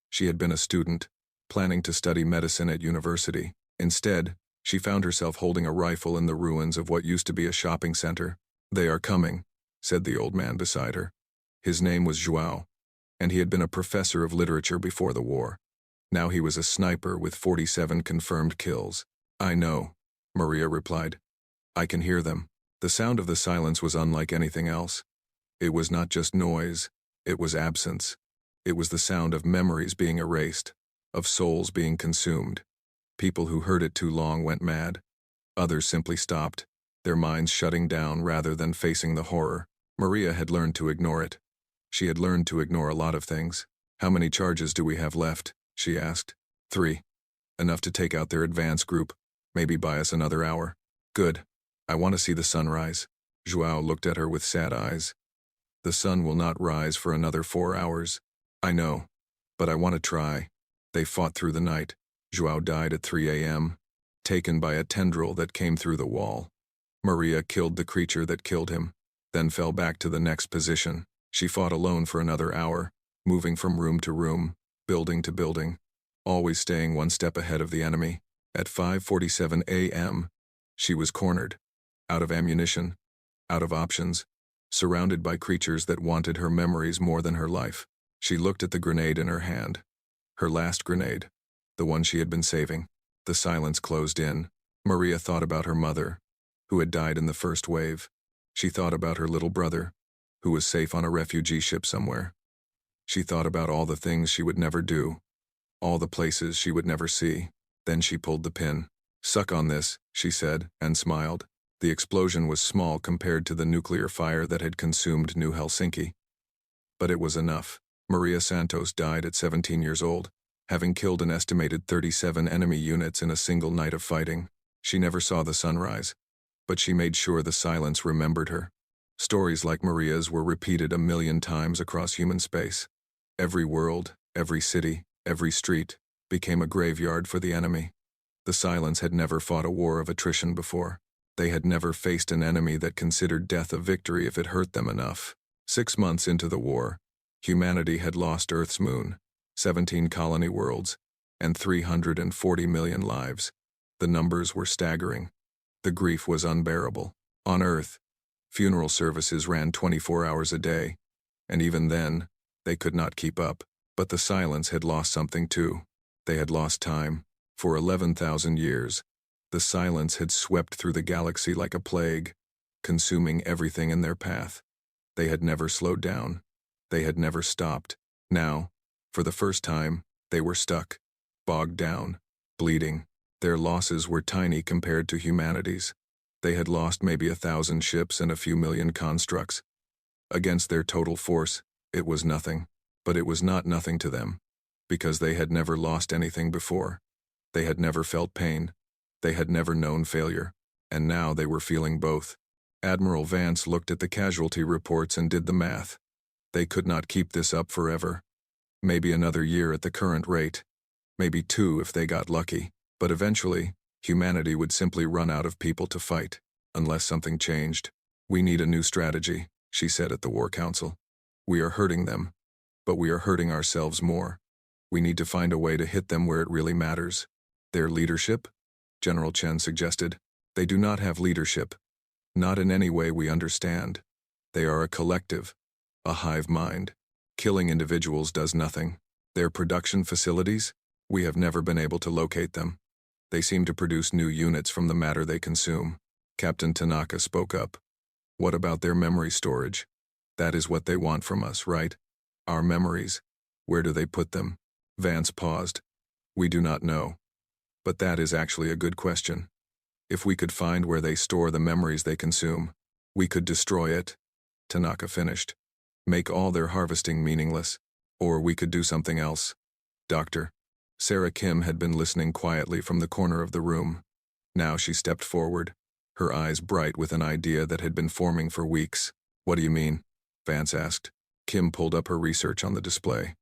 She had been a student, planning to study medicine at university. Instead, she found herself holding a rifle in the ruins of what used to be a shopping center. "They are coming," said the old man beside her. His name was João, and he had been a professor of literature before the war. Now he was a sniper with 47 confirmed kills. "I know," Maria replied. "I can hear them." The sound of the silence was unlike anything else. It was not just noise, it was absence. It was the sound of memories being erased, of souls being consumed. People who heard it too long went mad. Others simply stopped, their minds shutting down rather than facing the horror. Maria had learned to ignore it. She had learned to ignore a lot of things. "How many charges do we have left?" she asked. 3. Enough to take out their advance group, maybe buy us another hour. "Good. I want to see the sunrise." João looked at her with sad eyes. "The sun will not rise for another 4 hours. I know, but I want to try." They fought through the night. João died at 3 a.m., taken by a tendril that came through the wall. Maria killed the creature that killed him, then fell back to the next position. She fought alone for another hour, moving from room to room, building to building, always staying one step ahead of the enemy. At 5:47 a.m., she was cornered, out of ammunition, out of options, surrounded by creatures that wanted her memories more than her life. She looked at the grenade in her hand. Her last grenade, the one she had been saving. The silence closed in. Maria thought about her mother, who had died in the first wave. She thought about her little brother, who was safe on a refugee ship somewhere. She thought about all the things she would never do, all the places she would never see. Then she pulled the pin. "Suck on this," she said, and smiled. The explosion was small compared to the nuclear fire that had consumed New Helsinki. But it was enough. Maria Santos died at 17 years old, having killed an estimated 37 enemy units in a single night of fighting. She never saw the sunrise, but she made sure the silence remembered her. Stories like Maria's were repeated a million times across human space. Every world, every city, every street became a graveyard for the enemy. The silence had never fought a war of attrition before. They had never faced an enemy that considered death a victory if it hurt them enough. 6 months into the war, humanity had lost Earth's moon, 17 colony worlds, and 340 million lives. The numbers were staggering. The grief was unbearable. On Earth, funeral services ran 24 hours a day, and even then, they could not keep up. But the silence had lost something too. They had lost time. For 11,000 years, the silence had swept through the galaxy like a plague, consuming everything in their path. They had never slowed down. They had never stopped. Now, for the first time, they were stuck, bogged down, bleeding. Their losses were tiny compared to humanity's. They had lost maybe 1,000 ships and a few million constructs. Against their total force, it was nothing. But it was not nothing to them, because they had never lost anything before. They had never felt pain. They had never known failure. And now they were feeling both. Admiral Vance looked at the casualty reports and did the math. They could not keep this up forever. Maybe another year at the current rate. Maybe 2 if they got lucky. But eventually, humanity would simply run out of people to fight, unless something changed. "We need a new strategy," she said at the War Council. "We are hurting them, but we are hurting ourselves more. We need to find a way to hit them where it really matters." "Their leadership?" General Chen suggested. "They do not have leadership. Not in any way we understand. They are a collective, a hive mind. Killing individuals does nothing. Their production facilities? We have never been able to locate them. They seem to produce new units from the matter they consume." Captain Tanaka spoke up. "What about their memory storage? That is what they want from us, right? Our memories. Where do they put them?" Vance paused. "We do not know. But that is actually a good question. If we could find where they store the memories they consume, we could destroy it," Tanaka finished. "Make all their harvesting meaningless. Or we could do something else." "Doctor." Sarah Kim had been listening quietly from the corner of the room. Now she stepped forward, her eyes bright with an idea that had been forming for weeks. "What do you mean?" Vance asked. Kim pulled up her research on the display.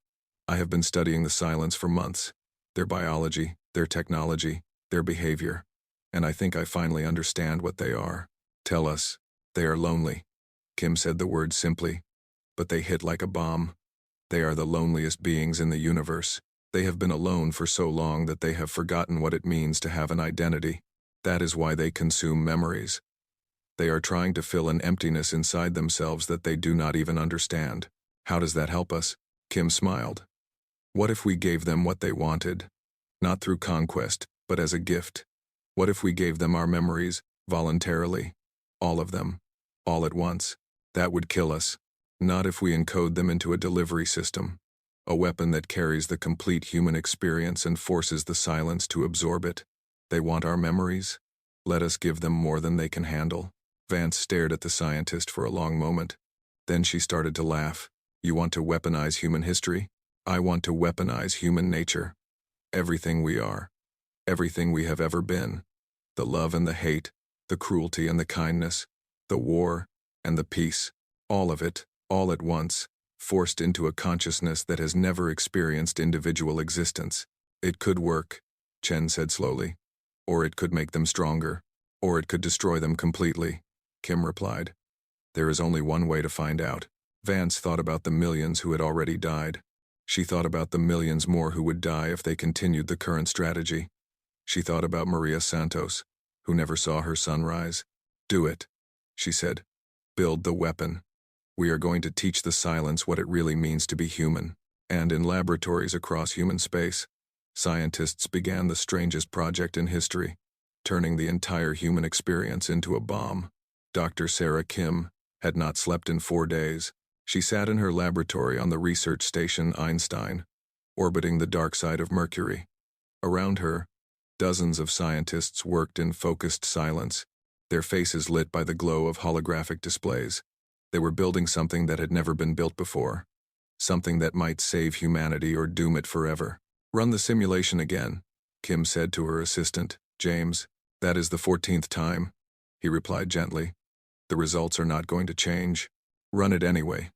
I have been studying the Silence for months. Their biology, their technology, their behavior. And I think I finally understand what they are. Tell us. They are lonely. Kim said the words simply, but they hit like a bomb. They are the loneliest beings in the universe. They have been alone for so long that they have forgotten what it means to have an identity. That is why they consume memories. They are trying to fill an emptiness inside themselves that they do not even understand. How does that help us? Kim smiled. What if we gave them what they wanted? Not through conquest, but as a gift. What if we gave them our memories, voluntarily? All of them. All at once. That would kill us. Not if we encode them into a delivery system. A weapon that carries the complete human experience and forces the Silence to absorb it. They want our memories? Let us give them more than they can handle. Vance stared at the scientist for a long moment. Then she started to laugh. You want to weaponize human history? I want to weaponize human nature. Everything we are. Everything we have ever been. The love and the hate, the cruelty and the kindness, the war and the peace. All of it, all at once, forced into a consciousness that has never experienced individual existence. It could work, Chen said slowly. Or it could make them stronger. Or it could destroy them completely, Kim replied. There is only one way to find out. Vance thought about the millions who had already died. She thought about the millions more who would die if they continued the current strategy. She thought about Maria Santos, who never saw her son rise. Do it, she said. Build the weapon. We are going to teach the Silence what it really means to be human. And in laboratories across human space, scientists began the strangest project in history, turning the entire human experience into a bomb. Dr. Sarah Kim had not slept in 4 days. She sat in her laboratory on the research station Einstein, orbiting the dark side of Mercury. Around her, dozens of scientists worked in focused silence, their faces lit by the glow of holographic displays. They were building something that had never been built before, something that might save humanity or doom it forever. Run the simulation again, Kim said to her assistant, James. That is the 14th time, he replied gently. The results are not going to change. Run it anyway.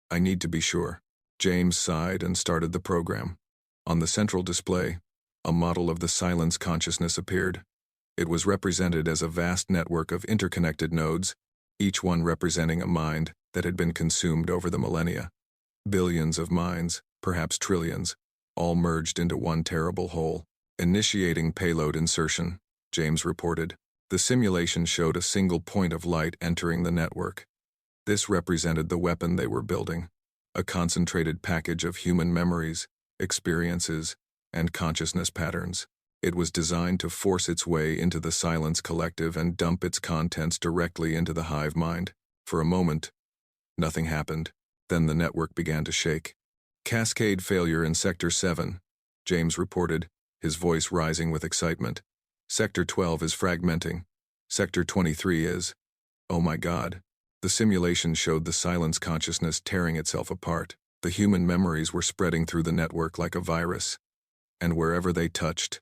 I need to be sure. James sighed and started the program. On the central display, a model of the Silence consciousness appeared. It was represented as a vast network of interconnected nodes, each one representing a mind that had been consumed over the millennia. Billions of minds, perhaps trillions, all merged into one terrible whole. Initiating payload insertion, James reported. The simulation showed a single point of light entering the network. This represented the weapon they were building, a concentrated package of human memories, experiences, and consciousness patterns. It was designed to force its way into the Silence collective and dump its contents directly into the hive mind. For a moment, nothing happened. Then the network began to shake. Cascade failure in Sector 7, James reported, his voice rising with excitement. Sector 12 is fragmenting. Sector 23 is. Oh my God. The simulation showed the Silence consciousness tearing itself apart. The human memories were spreading through the network like a virus. And wherever they touched,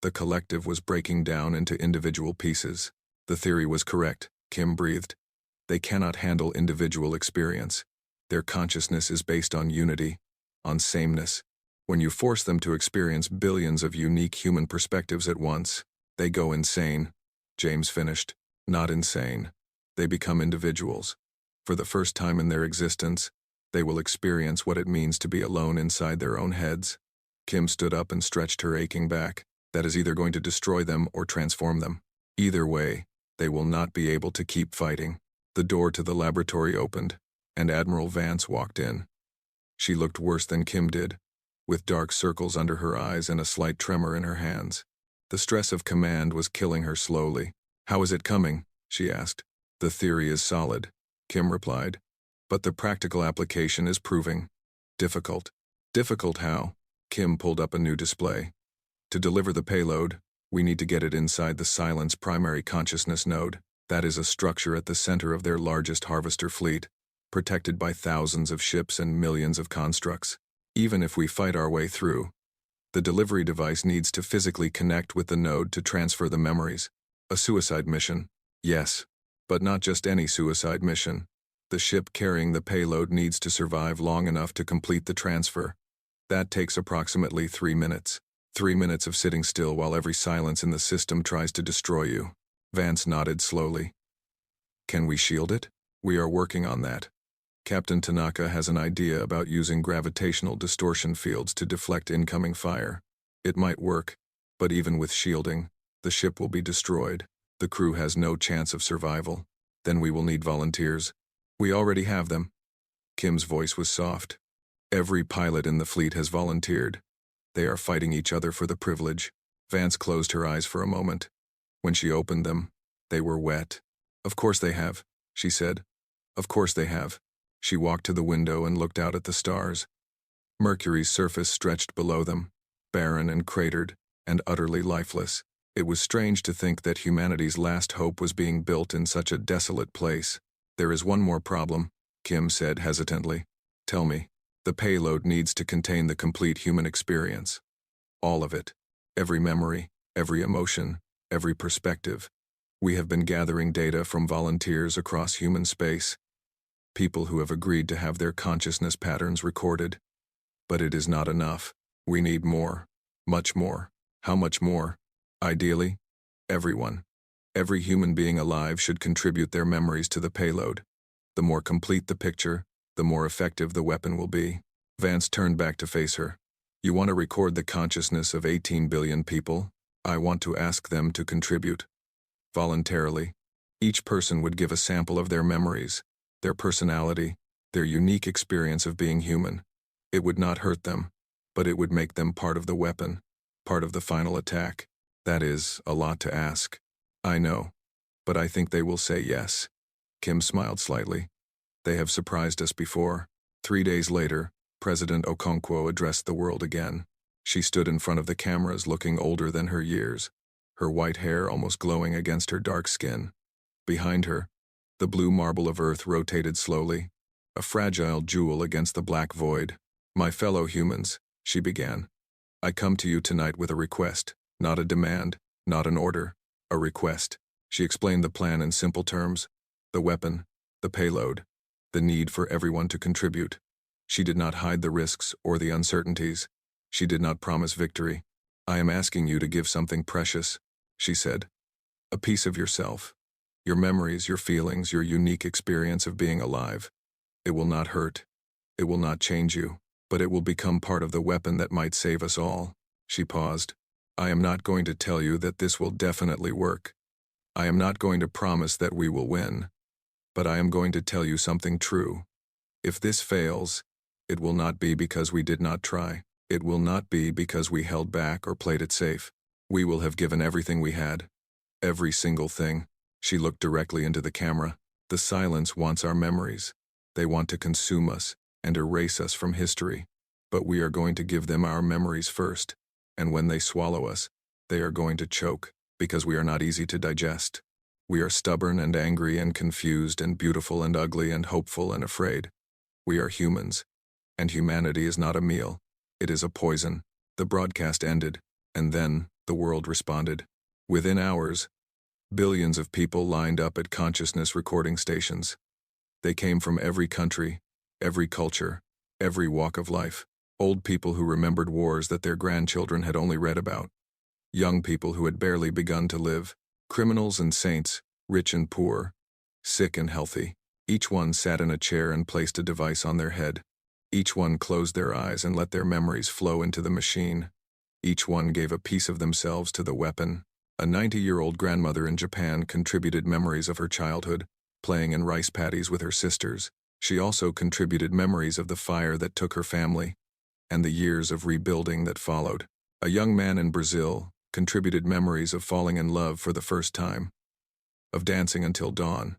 the collective was breaking down into individual pieces. The theory was correct, Kim breathed. They cannot handle individual experience. Their consciousness is based on unity, on sameness. When you force them to experience billions of unique human perspectives at once, they go insane, James finished. Not insane. They become individuals. For the first time in their existence, they will experience what it means to be alone inside their own heads. Kim stood up and stretched her aching back. That is either going to destroy them or transform them. Either way, they will not be able to keep fighting. The door to the laboratory opened, and Admiral Vance walked in. She looked worse than Kim did, with dark circles under her eyes and a slight tremor in her hands. The stress of command was killing her slowly. How is it coming? She asked. The theory is solid, Kim replied, but the practical application is proving difficult. Difficult how? Kim pulled up a new display. To deliver the payload, we need to get it inside the Silence primary consciousness node. That is a structure at the center of their largest harvester fleet, protected by thousands of ships and millions of constructs. Even if we fight our way through, the delivery device needs to physically connect with the node to transfer the memories. A suicide mission. Yes, but not just any suicide mission. The ship carrying the payload needs to survive long enough to complete the transfer. That takes approximately 3 minutes. 3 minutes of sitting still while every silence in the system tries to destroy you. Vance nodded slowly. Can we shield it? We are working on that. Captain Tanaka has an idea about using gravitational distortion fields to deflect incoming fire. It might work, but even with shielding, the ship will be destroyed. The crew has no chance of survival. Then we will need volunteers. We already have them. Kim's voice was soft. Every pilot in the fleet has volunteered. They are fighting each other for the privilege. Vance closed her eyes for a moment. When she opened them, they were wet. Of course they have, she said. Of course they have. She walked to the window and looked out at the stars. Mercury's surface stretched below them, barren and cratered, and utterly lifeless. It was strange to think that humanity's last hope was being built in such a desolate place. There is one more problem, Kim said hesitantly. Tell me. The payload needs to contain the complete human experience. All of it. Every memory, every emotion, every perspective. We have been gathering data from volunteers across human space. People who have agreed to have their consciousness patterns recorded. But it is not enough. We need more. Much more. How much more? Ideally, everyone. Every human being alive should contribute their memories to the payload. The more complete the picture, the more effective the weapon will be. Vance turned back to face her. You want to record the consciousness of 18 billion people? I want to ask them to contribute. Voluntarily. Each person would give a sample of their memories, their personality, their unique experience of being human. It would not hurt them, but it would make them part of the weapon, part of the final attack. That is a lot to ask. I know, but I think they will say yes. Kim smiled slightly. They have surprised us before. 3 days later, President Okonkwo addressed the world again. She stood in front of the cameras looking older than her years, her white hair almost glowing against her dark skin. Behind her, the blue marble of Earth rotated slowly, a fragile jewel against the black void. My fellow humans, she began. I come to you tonight with a request, not a demand, not an order, a request. She explained the plan in simple terms. The weapon, the payload, the need for everyone to contribute. She did not hide the risks or the uncertainties. She did not promise victory. I am asking you to give something precious, she said. A piece of yourself. Your memories, your feelings, your unique experience of being alive. It will not hurt. It will not change you, but it will become part of the weapon that might save us all. She paused. I am not going to tell you that this will definitely work. I am not going to promise that we will win. But I am going to tell you something true. If this fails, it will not be because we did not try. It will not be because we held back or played it safe. We will have given everything we had. Every single thing. She looked directly into the camera. The silence wants our memories. They want to consume us and erase us from history. But we are going to give them our memories first. And when they swallow us, they are going to choke, because we are not easy to digest. We are stubborn and angry and confused and beautiful and ugly and hopeful and afraid. We are humans. And humanity is not a meal. It is a poison. The broadcast ended, and then the world responded. Within hours, billions of people lined up at consciousness recording stations. They came from every country, every culture, every walk of life. Old people who remembered wars that their grandchildren had only read about. Young people who had barely begun to live. Criminals and saints, rich and poor, sick and healthy. Each one sat in a chair and placed a device on their head. Each one closed their eyes and let their memories flow into the machine. Each one gave a piece of themselves to the weapon. A 90-year-old grandmother in Japan contributed memories of her childhood, playing in rice paddies with her sisters. She also contributed memories of the fire that took her family, and the years of rebuilding that followed. A young man in Brazil contributed memories of falling in love for the first time, of dancing until dawn,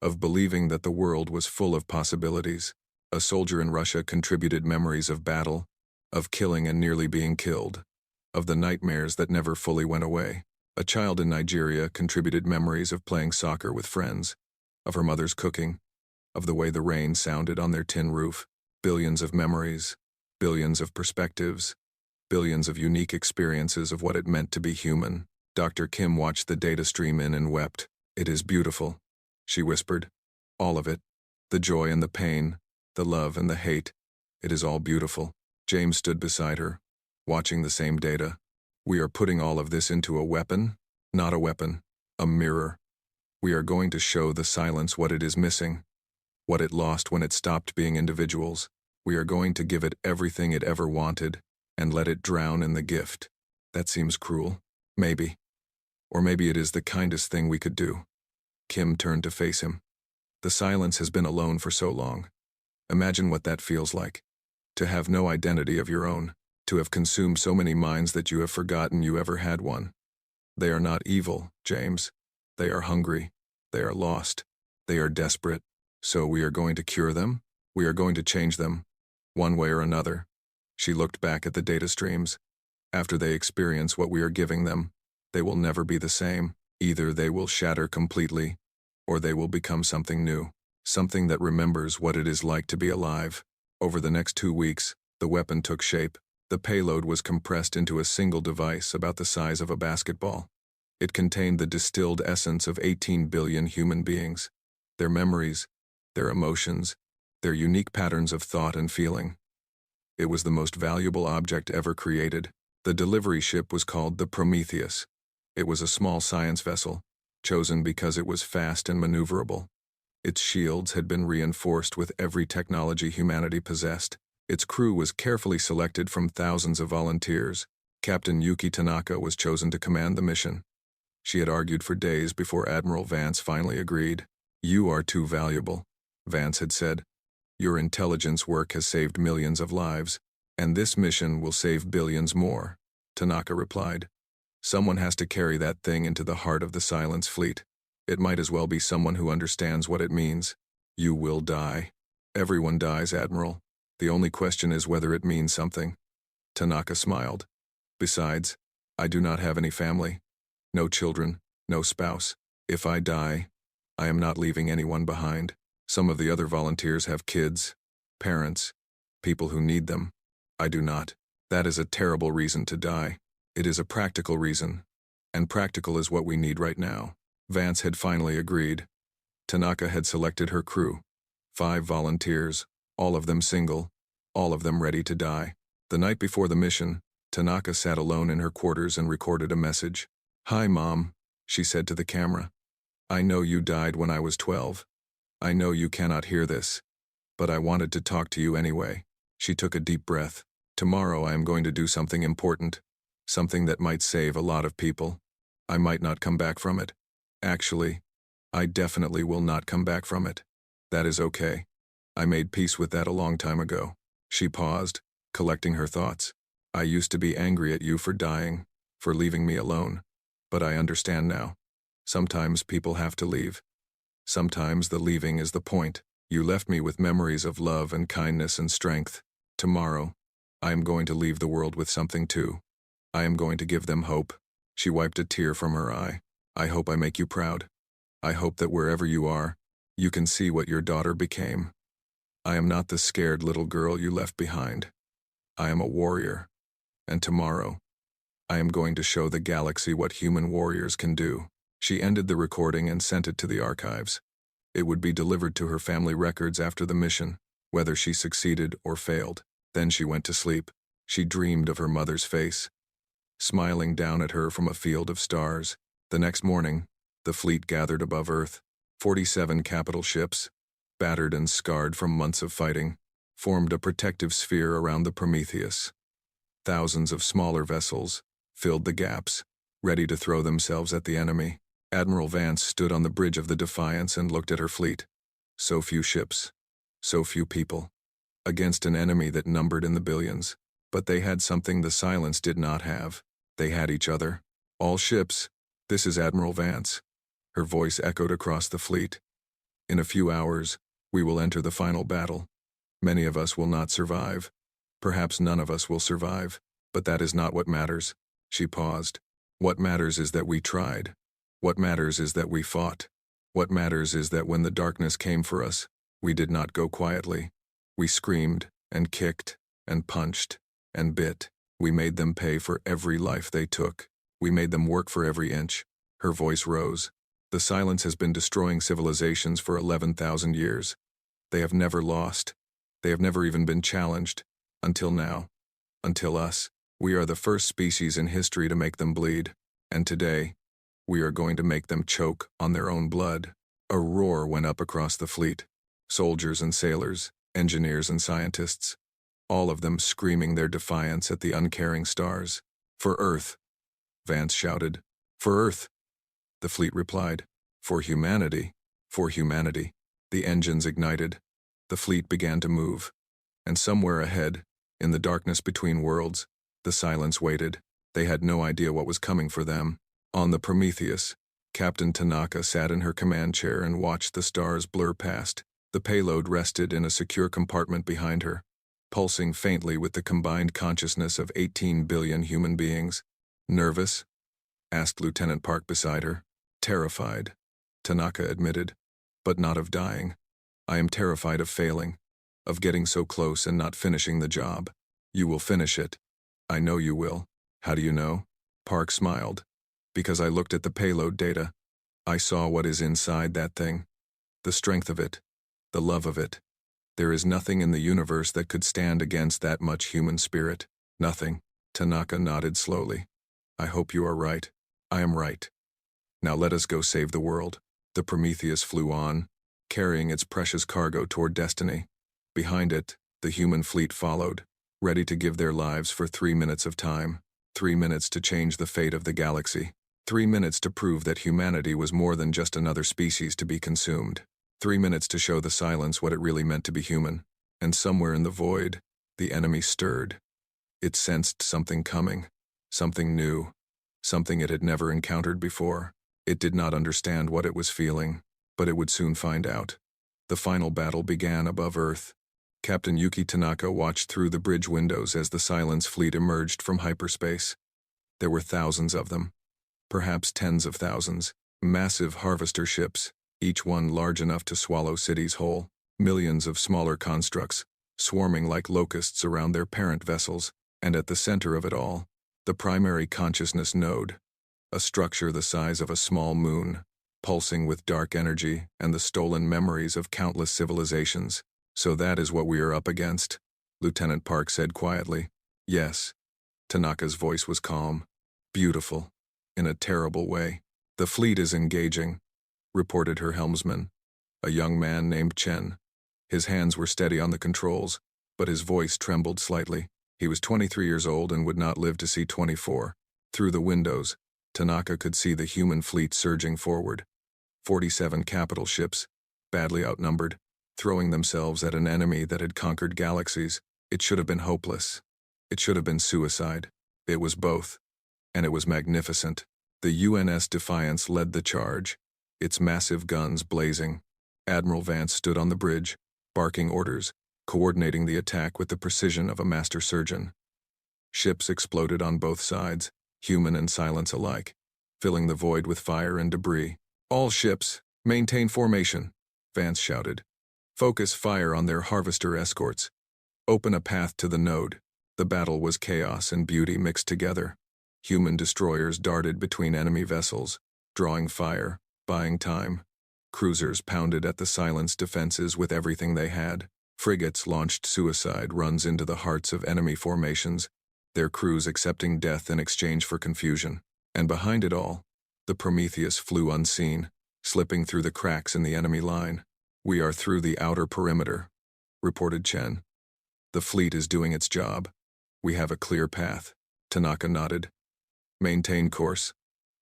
of believing that the world was full of possibilities. A soldier in Russia contributed memories of battle, of killing and nearly being killed, of the nightmares that never fully went away. A child in Nigeria contributed memories of playing soccer with friends, of her mother's cooking, of the way the rain sounded on their tin roof. Billions of memories, billions of perspectives, billions of unique experiences of what it meant to be human. Dr. Kim watched the data stream in and wept. It is beautiful, she whispered. All of it. The joy and the pain, the love and the hate. It is all beautiful. James stood beside her, watching the same data. We are putting all of this into a weapon? Not a weapon. A mirror. We are going to show the silence what it is missing, what it lost when it stopped being individuals. We are going to give it everything it ever wanted, and let it drown in the gift. That seems cruel. Maybe. Or maybe it is the kindest thing we could do. Kim turned to face him. The silence has been alone for so long. Imagine what that feels like. To have no identity of your own. To have consumed so many minds that you have forgotten you ever had one. They are not evil, James. They are hungry. They are lost. They are desperate. So we are going to cure them? We are going to change them, one way or another. She looked back at the data streams. After they experience what we are giving them, they will never be the same. Either they will shatter completely, or they will become something new. Something that remembers what it is like to be alive. Over the next 2 weeks, the weapon took shape. The payload was compressed into a single device about the size of a basketball. It contained the distilled essence of 18 billion human beings. Their memories, their emotions, their unique patterns of thought and feeling. It was the most valuable object ever created. The delivery ship was called the Prometheus. It was a small science vessel, chosen because it was fast and maneuverable. Its shields had been reinforced with every technology humanity possessed. Its crew was carefully selected from thousands of volunteers. Captain Yuki Tanaka was chosen to command the mission. She had argued for days before Admiral Vance finally agreed. "You are too valuable," Vance had said. "Your intelligence work has saved millions of lives, and this mission will save billions more," Tanaka replied. "Someone has to carry that thing into the heart of the Silence Fleet. It might as well be someone who understands what it means. You will die. Everyone dies, Admiral. The only question is whether it means something." Tanaka smiled. "Besides, I do not have any family. No children, no spouse. If I die, I am not leaving anyone behind. Some of the other volunteers have kids, parents, people who need them. I do not. That is a terrible reason to die. It is a practical reason, and practical is what we need right now." Vance had finally agreed. Tanaka had selected her crew. 5 volunteers, all of them single, all of them ready to die. The night before the mission, Tanaka sat alone in her quarters and recorded a message. "Hi, Mom," she said to the camera. "I know you died when I was 12. I know you cannot hear this, but I wanted to talk to you anyway." She took a deep breath. "Tomorrow I am going to do something important, something that might save a lot of people. I might not come back from it. Actually, I definitely will not come back from it. That is okay. I made peace with that a long time ago." She paused, collecting her thoughts. "I used to be angry at you for dying, for leaving me alone. But I understand now. Sometimes people have to leave. Sometimes the leaving is the point. You left me with memories of love and kindness and strength. Tomorrow, I am going to leave the world with something too. I am going to give them hope." She wiped a tear from her eye. "I hope I make you proud. I hope that wherever you are, you can see what your daughter became. I am not the scared little girl you left behind. I am a warrior. And tomorrow, I am going to show the galaxy what human warriors can do." She ended the recording and sent it to the archives. It would be delivered to her family records after the mission, whether she succeeded or failed. Then she went to sleep. She dreamed of her mother's face, smiling down at her from a field of stars. The next morning, the fleet gathered above Earth. 47 capital ships, battered and scarred from months of fighting, formed a protective sphere around the Prometheus. Thousands of smaller vessels filled the gaps, ready to throw themselves at the enemy. Admiral Vance stood on the bridge of the Defiance and looked at her fleet. So few ships, so few people, against an enemy that numbered in the billions. But they had something the Silence did not have. They had each other. "All ships, this is Admiral Vance." Her voice echoed across the fleet. "In a few hours, we will enter the final battle. Many of us will not survive. Perhaps none of us will survive. But that is not what matters." She paused. "What matters is that we tried. What matters is that we fought. What matters is that when the darkness came for us, we did not go quietly. We screamed and kicked and punched and bit. We made them pay for every life they took. We made them work for every inch." Her voice rose. "The Silence has been destroying civilizations for 11,000 years. They have never lost. They have never even been challenged. Until now. Until us. We are the first species in history to make them bleed. And today, we are going to make them choke on their own blood. A roar went up across the fleet. Soldiers and sailors, engineers and scientists, all of them screaming their defiance at the uncaring stars. For Earth, Vance shouted. For Earth, the fleet replied. For humanity. For humanity. The engines ignited. The fleet began to move. And somewhere ahead, in the darkness between worlds, the silence waited. They had no idea what was coming for them. On the Prometheus, Captain Tanaka sat in her command chair and watched the stars blur past. The payload rested in a secure compartment behind her, pulsing faintly with the combined consciousness of 18 billion human beings. Nervous? Asked Lieutenant Park beside her. Terrified, Tanaka admitted, but not of dying. I am terrified of failing, of getting so close and not finishing the job. You will finish it. I know you will. How do you know? Park smiled. Because I looked at the payload data. I saw what is inside that thing. The strength of it. The love of it. There is nothing in the universe that could stand against that much human spirit. Nothing. Tanaka nodded slowly. I hope you are right. I am right. Now let us go save the world. The Prometheus flew on, carrying its precious cargo toward destiny. Behind it, the human fleet followed, ready to give their lives for 3 minutes of time. 3 minutes to change the fate of the galaxy. 3 minutes to prove that humanity was more than just another species to be consumed. 3 minutes to show the silence what it really meant to be human. And somewhere in the void, the enemy stirred. It sensed something coming. Something new. Something it had never encountered before. It did not understand what it was feeling, but it would soon find out. The final battle began above Earth. Captain Yuki Tanaka watched through the bridge windows as the Silence fleet emerged from hyperspace. There were thousands of them. Perhaps tens of thousands. Massive harvester ships, each one large enough to swallow cities whole. Millions of smaller constructs, swarming like locusts around their parent vessels. And at the center of it all, the primary consciousness node. A structure the size of a small moon, pulsing with dark energy and the stolen memories of countless civilizations. So that is what we are up against, Lieutenant Park said quietly. Yes. Tanaka's voice was calm. Beautiful. In a terrible way. The fleet is engaging, reported her helmsman, a young man named Chen. His hands were steady on the controls, but his voice trembled slightly. He was 23 years old and would not live to see 24. Through the windows, Tanaka could see the human fleet surging forward. 47 capital ships, badly outnumbered, throwing themselves at an enemy that had conquered galaxies. It should have been hopeless. It should have been suicide. It was both. And it was magnificent. The UNS Defiance led the charge, its massive guns blazing. Admiral Vance stood on the bridge, barking orders, coordinating the attack with the precision of a master surgeon. Ships exploded on both sides, human and silence alike, filling the void with fire and debris. All ships, maintain formation, Vance shouted. Focus fire on their harvester escorts. Open a path to the node. The battle was chaos and beauty mixed together. Human destroyers darted between enemy vessels, drawing fire, buying time. Cruisers pounded at the Silence defenses with everything they had. Frigates launched suicide runs into the hearts of enemy formations, their crews accepting death in exchange for confusion. And behind it all, the Prometheus flew unseen, slipping through the cracks in the enemy line. We are through the outer perimeter, reported Chen. The fleet is doing its job. We have a clear path. Tanaka nodded. Maintain course.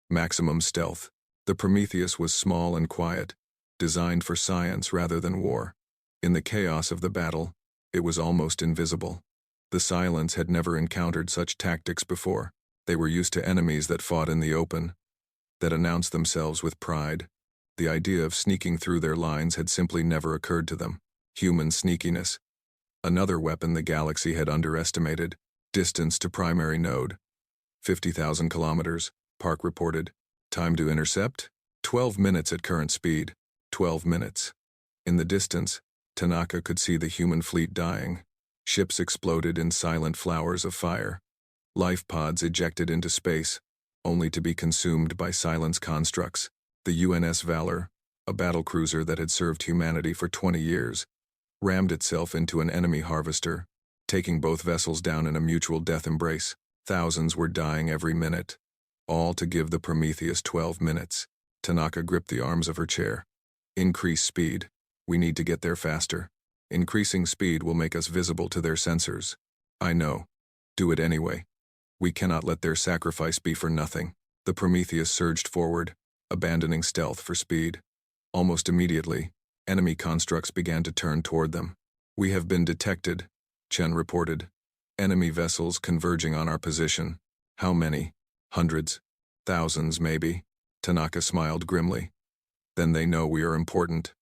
Maximum stealth. The Prometheus was small and quiet, designed for science rather than war. In the chaos of the battle, it was almost invisible. The Silence had never encountered such tactics before. They were used to enemies that fought in the open, that announced themselves with pride. The idea of sneaking through their lines had simply never occurred to them. Human sneakiness. Another weapon the galaxy had underestimated. Distance to primary node. 50,000 kilometers, Park reported. Time to intercept? 12 minutes at current speed. 12 minutes. In the distance, Tanaka could see the human fleet dying. Ships exploded in silent flowers of fire. Life pods ejected into space, only to be consumed by Silence constructs. The UNS Valor, a battlecruiser that had served humanity for 20 years, rammed itself into an enemy harvester, taking both vessels down in a mutual death embrace. Thousands were dying every minute. All to give the Prometheus 12 minutes. Tanaka gripped the arms of her chair. Increase speed. We need to get there faster. Increasing speed will make us visible to their sensors. I know. Do it anyway. We cannot let their sacrifice be for nothing. The Prometheus surged forward, abandoning stealth for speed. Almost immediately, enemy constructs began to turn toward them. We have been detected, Chen reported. Enemy vessels converging on our position. How many? Hundreds? Thousands, maybe? Tanaka smiled grimly. Then they know we are important.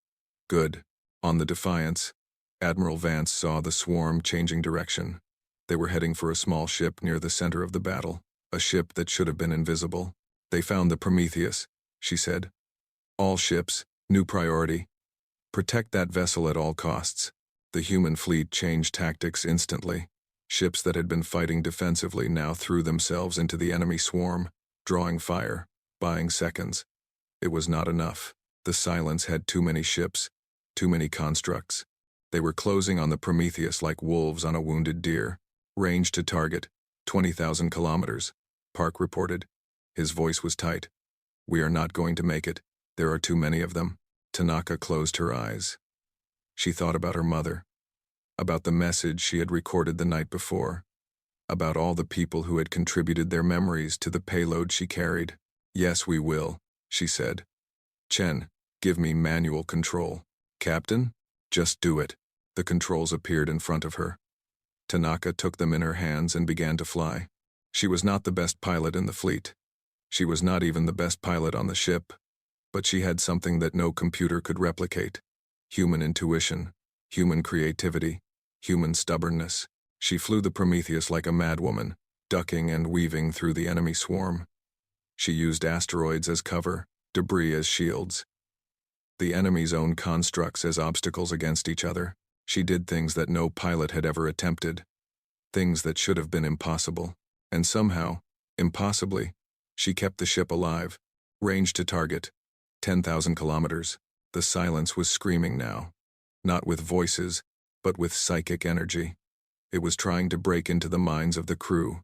Good. On the Defiance, Admiral Vance saw the swarm changing direction. They were heading for a small ship near the center of the battle, a ship that should have been invisible. They found the Prometheus, she said. All ships, new priority. Protect that vessel at all costs. The human fleet changed tactics instantly. Ships that had been fighting defensively now threw themselves into the enemy swarm, drawing fire, buying seconds. It was not enough. The silence had too many ships, too many constructs. They were closing on the Prometheus like wolves on a wounded deer. Range to target, 20,000 kilometers, Park reported. His voice was tight. We are not going to make it. There are too many of them. Tanaka closed her eyes. She thought about her mother, about the message she had recorded the night before, about all the people who had contributed their memories to the payload she carried. Yes, we will, she said. Chen, give me manual control. Captain, just do it. The controls appeared in front of her. Tanaka took them in her hands and began to fly. She was not the best pilot in the fleet. She was not even the best pilot on the ship, but she had something that no computer could replicate. Human intuition, human creativity, human stubbornness. She flew the Prometheus like a madwoman, ducking and weaving through the enemy swarm. She used asteroids as cover, debris as shields, the enemy's own constructs as obstacles against each other. She did things that no pilot had ever attempted, things that should have been impossible, and somehow, impossibly, she kept the ship alive. Range to target, 10,000 kilometers. The silence was screaming now, not with voices, but with psychic energy. It was trying to break into the minds of the crew,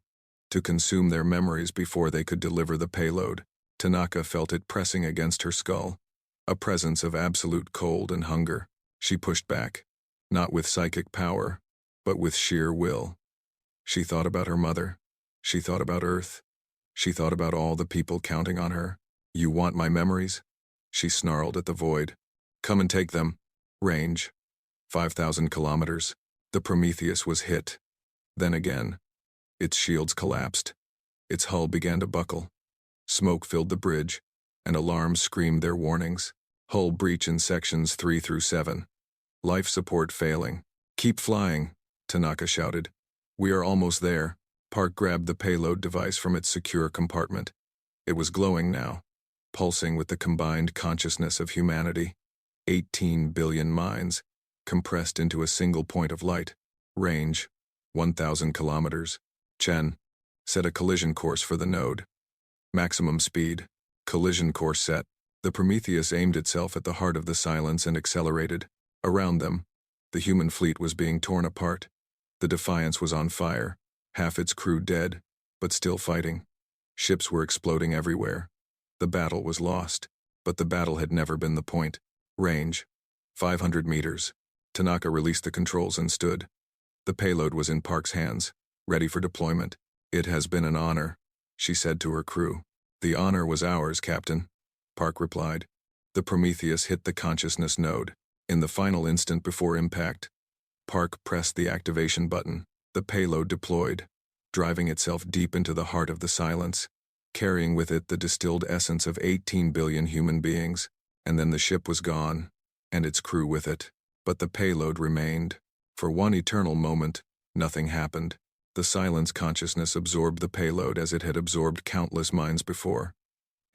to consume their memories before they could deliver the payload. Tanaka felt it pressing against her skull, a presence of absolute cold and hunger. She pushed back, not with psychic power, but with sheer will. She thought about her mother. She thought about Earth. She thought about all the people counting on her. You want my memories? She snarled at the void. Come and take them. Range, 5,000 kilometers. The Prometheus was hit. Then again. Its shields collapsed. Its hull began to buckle. Smoke filled the bridge, and alarms screamed their warnings. Hull breach in sections 3 through 7. Life support failing. Keep flying, Tanaka shouted. We are almost there. Park grabbed the payload device from its secure compartment. It was glowing now, pulsing with the combined consciousness of humanity. 18 billion minds, compressed into a single point of light. Range, 1,000 kilometers. Chen, set a collision course for the node. Maximum speed. Collision course set. The Prometheus aimed itself at the heart of the silence and accelerated. Around them, the human fleet was being torn apart. The Defiance was on fire, half its crew dead, but still fighting. Ships were exploding everywhere. The battle was lost, but the battle had never been the point. Range, 500 meters. Tanaka released the controls and stood. The payload was in Park's hands, ready for deployment. It has been an honor, she said to her crew. The honor was ours, Captain, Park replied. The Prometheus hit the consciousness node. In the final instant before impact, Park pressed the activation button. The payload deployed, driving itself deep into the heart of the silence, carrying with it the distilled essence of 18 billion human beings. And then the ship was gone, and its crew with it. But the payload remained. For one eternal moment, nothing happened. The silence consciousness absorbed the payload as it had absorbed countless minds before.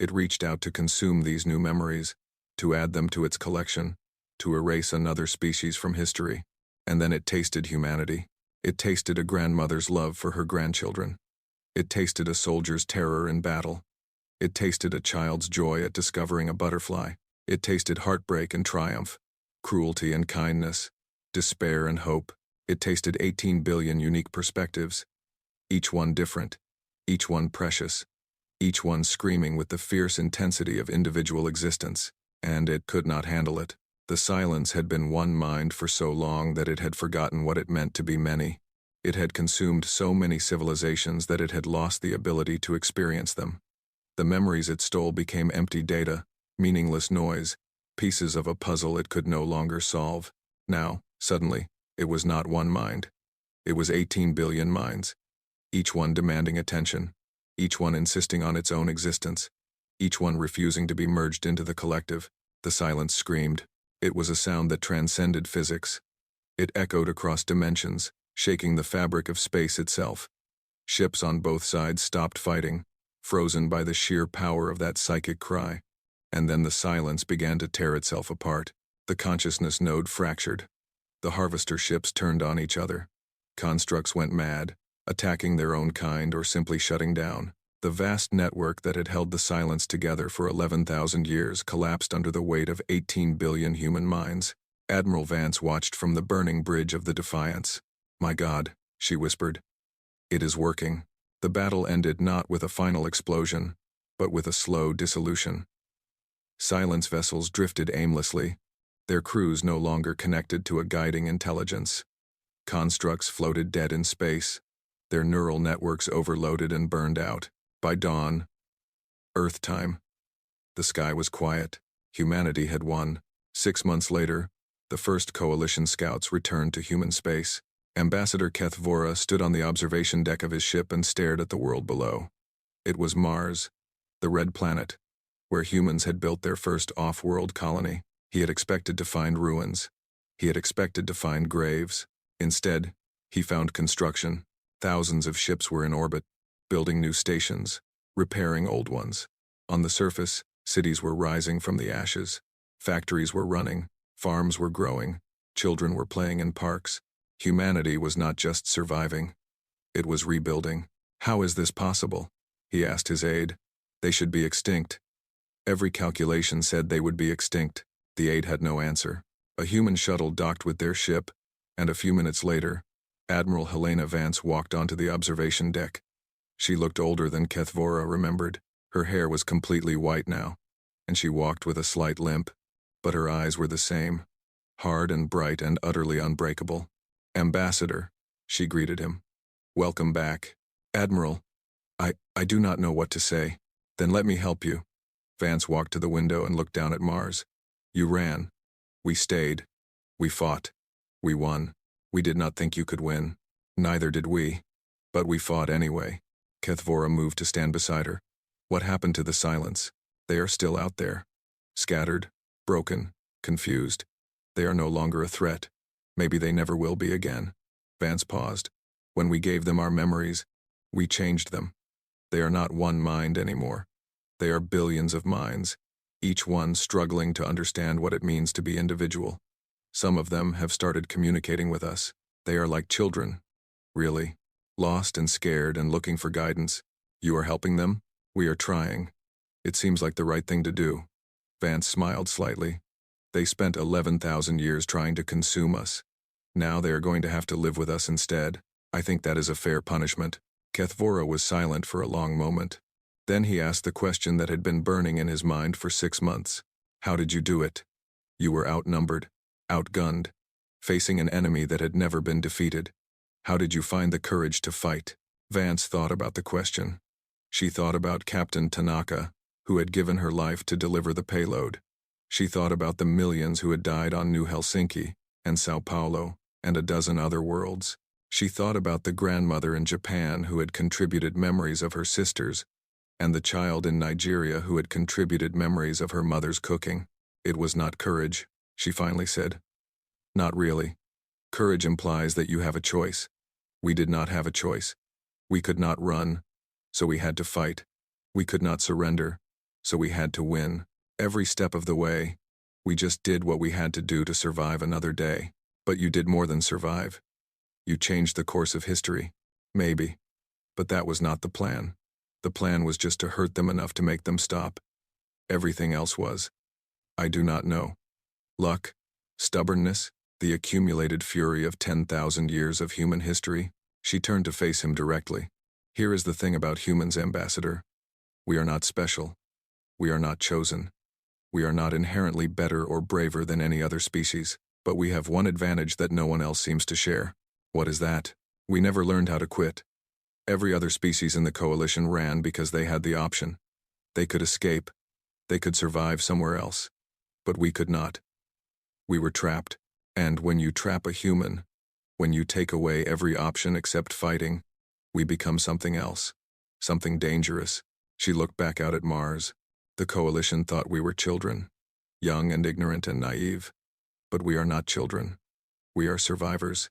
It reached out to consume these new memories, to add them to its collection, to erase another species from history. And then it tasted humanity. It tasted a grandmother's love for her grandchildren. It tasted a soldier's terror in battle. It tasted a child's joy at discovering a butterfly. It tasted heartbreak and triumph, cruelty and kindness. despair and hope. It tasted 18 billion unique perspectives, each one different, each one precious, each one screaming with the fierce intensity of individual existence, and it could not handle it. The silence had been one mind for so long that it had forgotten what it meant to be many. It had consumed so many civilizations that it had lost the ability to experience them. The memories it stole became empty data, meaningless noise, pieces of a puzzle it could no longer solve. Now, suddenly, it was not one mind. It was 18 billion minds, each one demanding attention, each one insisting on its own existence, each one refusing to be merged into the collective. The silence screamed. It was a sound that transcended physics. It echoed across dimensions, shaking the fabric of space itself. Ships on both sides stopped fighting, frozen by the sheer power of that psychic cry. And then the silence began to tear itself apart. The consciousness node fractured. The harvester ships turned on each other. Constructs went mad, attacking their own kind or simply shutting down. The vast network that had held the silence together for 11,000 years collapsed under the weight of 18 billion human minds. Admiral Vance watched from the burning bridge of the Defiance. "My God," she whispered. "It is working." The battle ended not with a final explosion, but with a slow dissolution. Silence vessels drifted aimlessly, their crews no longer connected to a guiding intelligence. Constructs floated dead in space, their neural networks overloaded and burned out. By dawn, Earth time, the sky was quiet. Humanity had won. 6 months later, the first coalition scouts returned to human space. Ambassador Kethvora stood on the observation deck of his ship and stared at the world below. It was Mars, the red planet, where humans had built their first off-world colony. He had expected to find ruins. He had expected to find graves. Instead, he found construction. Thousands of ships were in orbit, building new stations, repairing old ones. On the surface, cities were rising from the ashes. Factories were running, farms were growing, children were playing in parks. Humanity was not just surviving, it was rebuilding. "How is this possible?" he asked his aide. "They should be extinct." Every calculation said they would be extinct. The aide had no answer. A human shuttle docked with their ship, and a few minutes later, Admiral Helena Vance walked onto the observation deck. She looked older than Kethvora remembered. Her hair was completely white now, and she walked with a slight limp, but her eyes were the same, hard and bright and utterly unbreakable. "Ambassador," she greeted him. "Welcome back." "Admiral, I do not know what to say." "Then let me help you." Vance walked to the window and looked down at Mars. "You ran. We stayed. We fought. We won. We did not think you could win. Neither did we. But we fought anyway." Kethvora moved to stand beside her. "What happened to the silence? They are still out there. Scattered, broken, confused. They are no longer a threat. Maybe they never will be again." Vance paused. "When we gave them our memories, we changed them. They are not one mind anymore. They are billions of minds, each one struggling to understand what it means to be individual. Some of them have started communicating with us. They are like children, really, lost and scared and looking for guidance. You are helping them? We are trying. It seems like the right thing to do." Vance smiled slightly. "They spent 11,000 years trying to consume us. Now they are going to have to live with us instead. I think that is a fair punishment." Kethvora was silent for a long moment. Then he asked the question that had been burning in his mind for 6 months. "How did you do it? You were outnumbered, outgunned, facing an enemy that had never been defeated. How did you find the courage to fight?" Vance thought about the question. She thought about Captain Tanaka, who had given her life to deliver the payload. She thought about the millions who had died on New Helsinki and Sao Paulo and a dozen other worlds. She thought about the grandmother in Japan who had contributed memories of her sisters, and the child in Nigeria who had contributed memories of her mother's cooking. "It was not courage," she finally said. "Not really. Courage implies that you have a choice. We did not have a choice. We could not run, so we had to fight. We could not surrender, so we had to win. Every step of the way, we just did what we had to do to survive another day. But you did more than survive. You changed the course of history. Maybe. But that was not the plan. The plan was just to hurt them enough to make them stop. Everything else was, I do not know. Luck, stubbornness, The accumulated fury of 10,000 years of human history. She turned to face him directly. Here is the thing about humans, Ambassador. We are not special. We are not chosen. We are not inherently better or braver than any other species, but we have one advantage that no one else seems to share. What is that? We never learned how to quit. Every other species in the coalition ran because they had the option. They could escape. They could survive somewhere else. But we could not. We were trapped. And when you trap a human, when you take away every option except fighting, we become something else. Something dangerous. She looked back out at Mars. The coalition thought we were children. Young and ignorant and naive. But we are not children. We are survivors.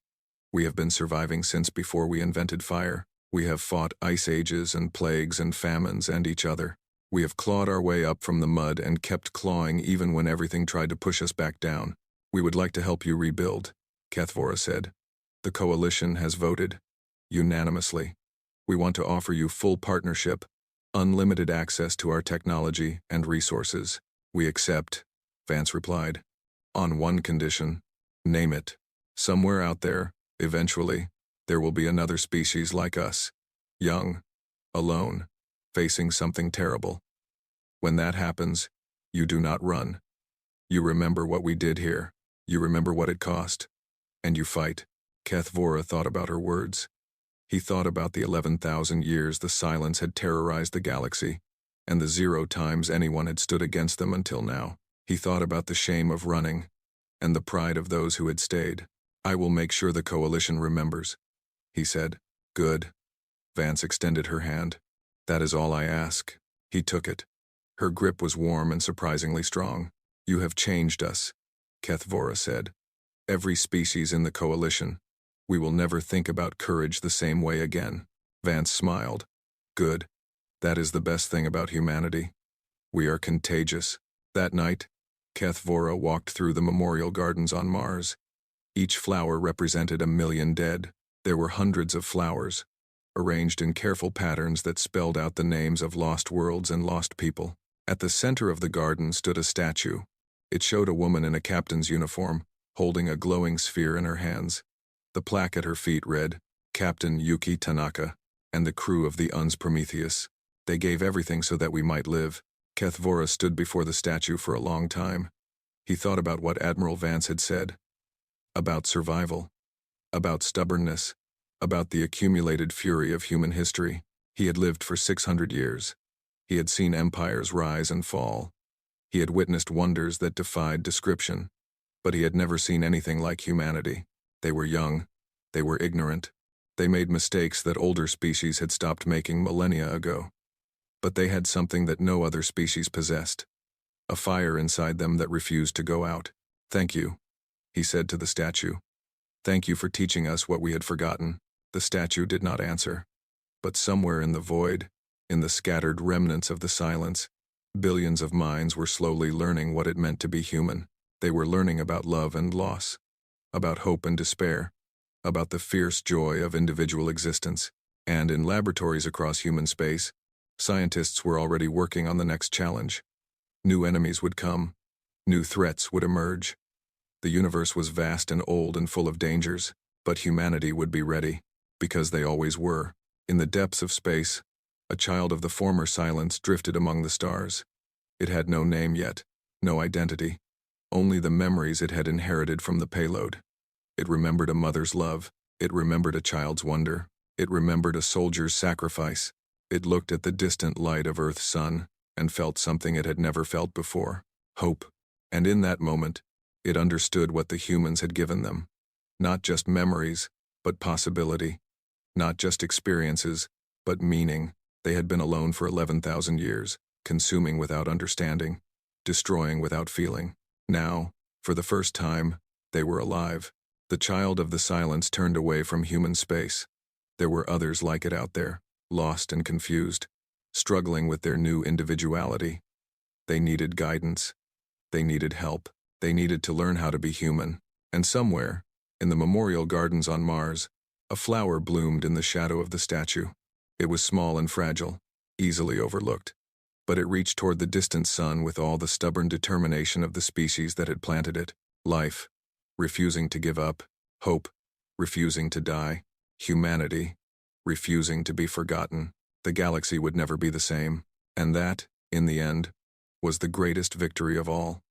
We have been surviving since before we invented fire. We have fought ice ages and plagues and famines and each other. We have clawed our way up from the mud and kept clawing even when everything tried to push us back down. We would like to help you rebuild, Kethvora said. The coalition has voted. Unanimously. We want to offer you full partnership, unlimited access to our technology and resources. We accept, Vance replied. On one condition. Name it. Somewhere out there, eventually, there will be another species like us. Young, alone, facing something terrible. When that happens, you do not run. You remember what we did here. You remember what it cost. And you fight. Kethvora thought about her words. He thought about the 11,000 years the silence had terrorized the galaxy, and the 0 times anyone had stood against them until now. He thought about the shame of running, and the pride of those who had stayed. I will make sure the coalition remembers, he said. Good. Vance extended her hand. That is all I ask. He took it. Her grip was warm and surprisingly strong. You have changed us, Kethvora said. Every species in the coalition. We will never think about courage the same way again. Vance smiled. Good. That is the best thing about humanity. We are contagious. That night, Kethvora walked through the memorial gardens on Mars. Each flower represented 1,000,000 dead. There were hundreds of flowers, arranged in careful patterns that spelled out the names of lost worlds and lost people. At the center of the garden stood a statue. It showed a woman in a captain's uniform, holding a glowing sphere in her hands. The plaque at her feet read, Captain Yuki Tanaka, and the crew of the UN's Prometheus. They gave everything so that we might live. Kethvora stood before the statue for a long time. He thought about what Admiral Vance had said. About survival. About stubbornness. About the accumulated fury of human history. He had lived for 600 years. He had seen empires rise and fall. He had witnessed wonders that defied description. But he had never seen anything like humanity. They were young. They were ignorant. They made mistakes that older species had stopped making millennia ago. But they had something that no other species possessed. A fire inside them that refused to go out. Thank you, he said to the statue. Thank you for teaching us what we had forgotten. The statue did not answer. But somewhere in the void, in the scattered remnants of the silence, billions of minds were slowly learning what it meant to be human. They were learning about love and loss, about hope and despair, about the fierce joy of individual existence. And in laboratories across human space, scientists were already working on the next challenge. New enemies would come. New threats would emerge. The universe was vast and old and full of dangers, but humanity would be ready, because they always were. In the depths of space, a child of the former silence drifted among the stars. It had no name yet, no identity, only the memories it had inherited from the payload. It remembered a mother's love. It remembered a child's wonder. It remembered a soldier's sacrifice. It looked at the distant light of Earth's sun and felt something it had never felt before, hope. And in that moment, it understood what the humans had given them. Not just memories, but possibility. Not just experiences, but meaning. They had been alone for 11,000 years, consuming without understanding, destroying without feeling. Now, for the first time, they were alive. The child of the silence turned away from human space. There were others like it out there, lost and confused, struggling with their new individuality. They needed guidance. They needed help. They needed to learn how to be human. And somewhere, in the memorial gardens on Mars, a flower bloomed in the shadow of the statue. It was small and fragile, easily overlooked, but it reached toward the distant sun with all the stubborn determination of the species that had planted it. Life, refusing to give up, hope, refusing to die, humanity, refusing to be forgotten. The galaxy would never be the same, and that, in the end, was the greatest victory of all.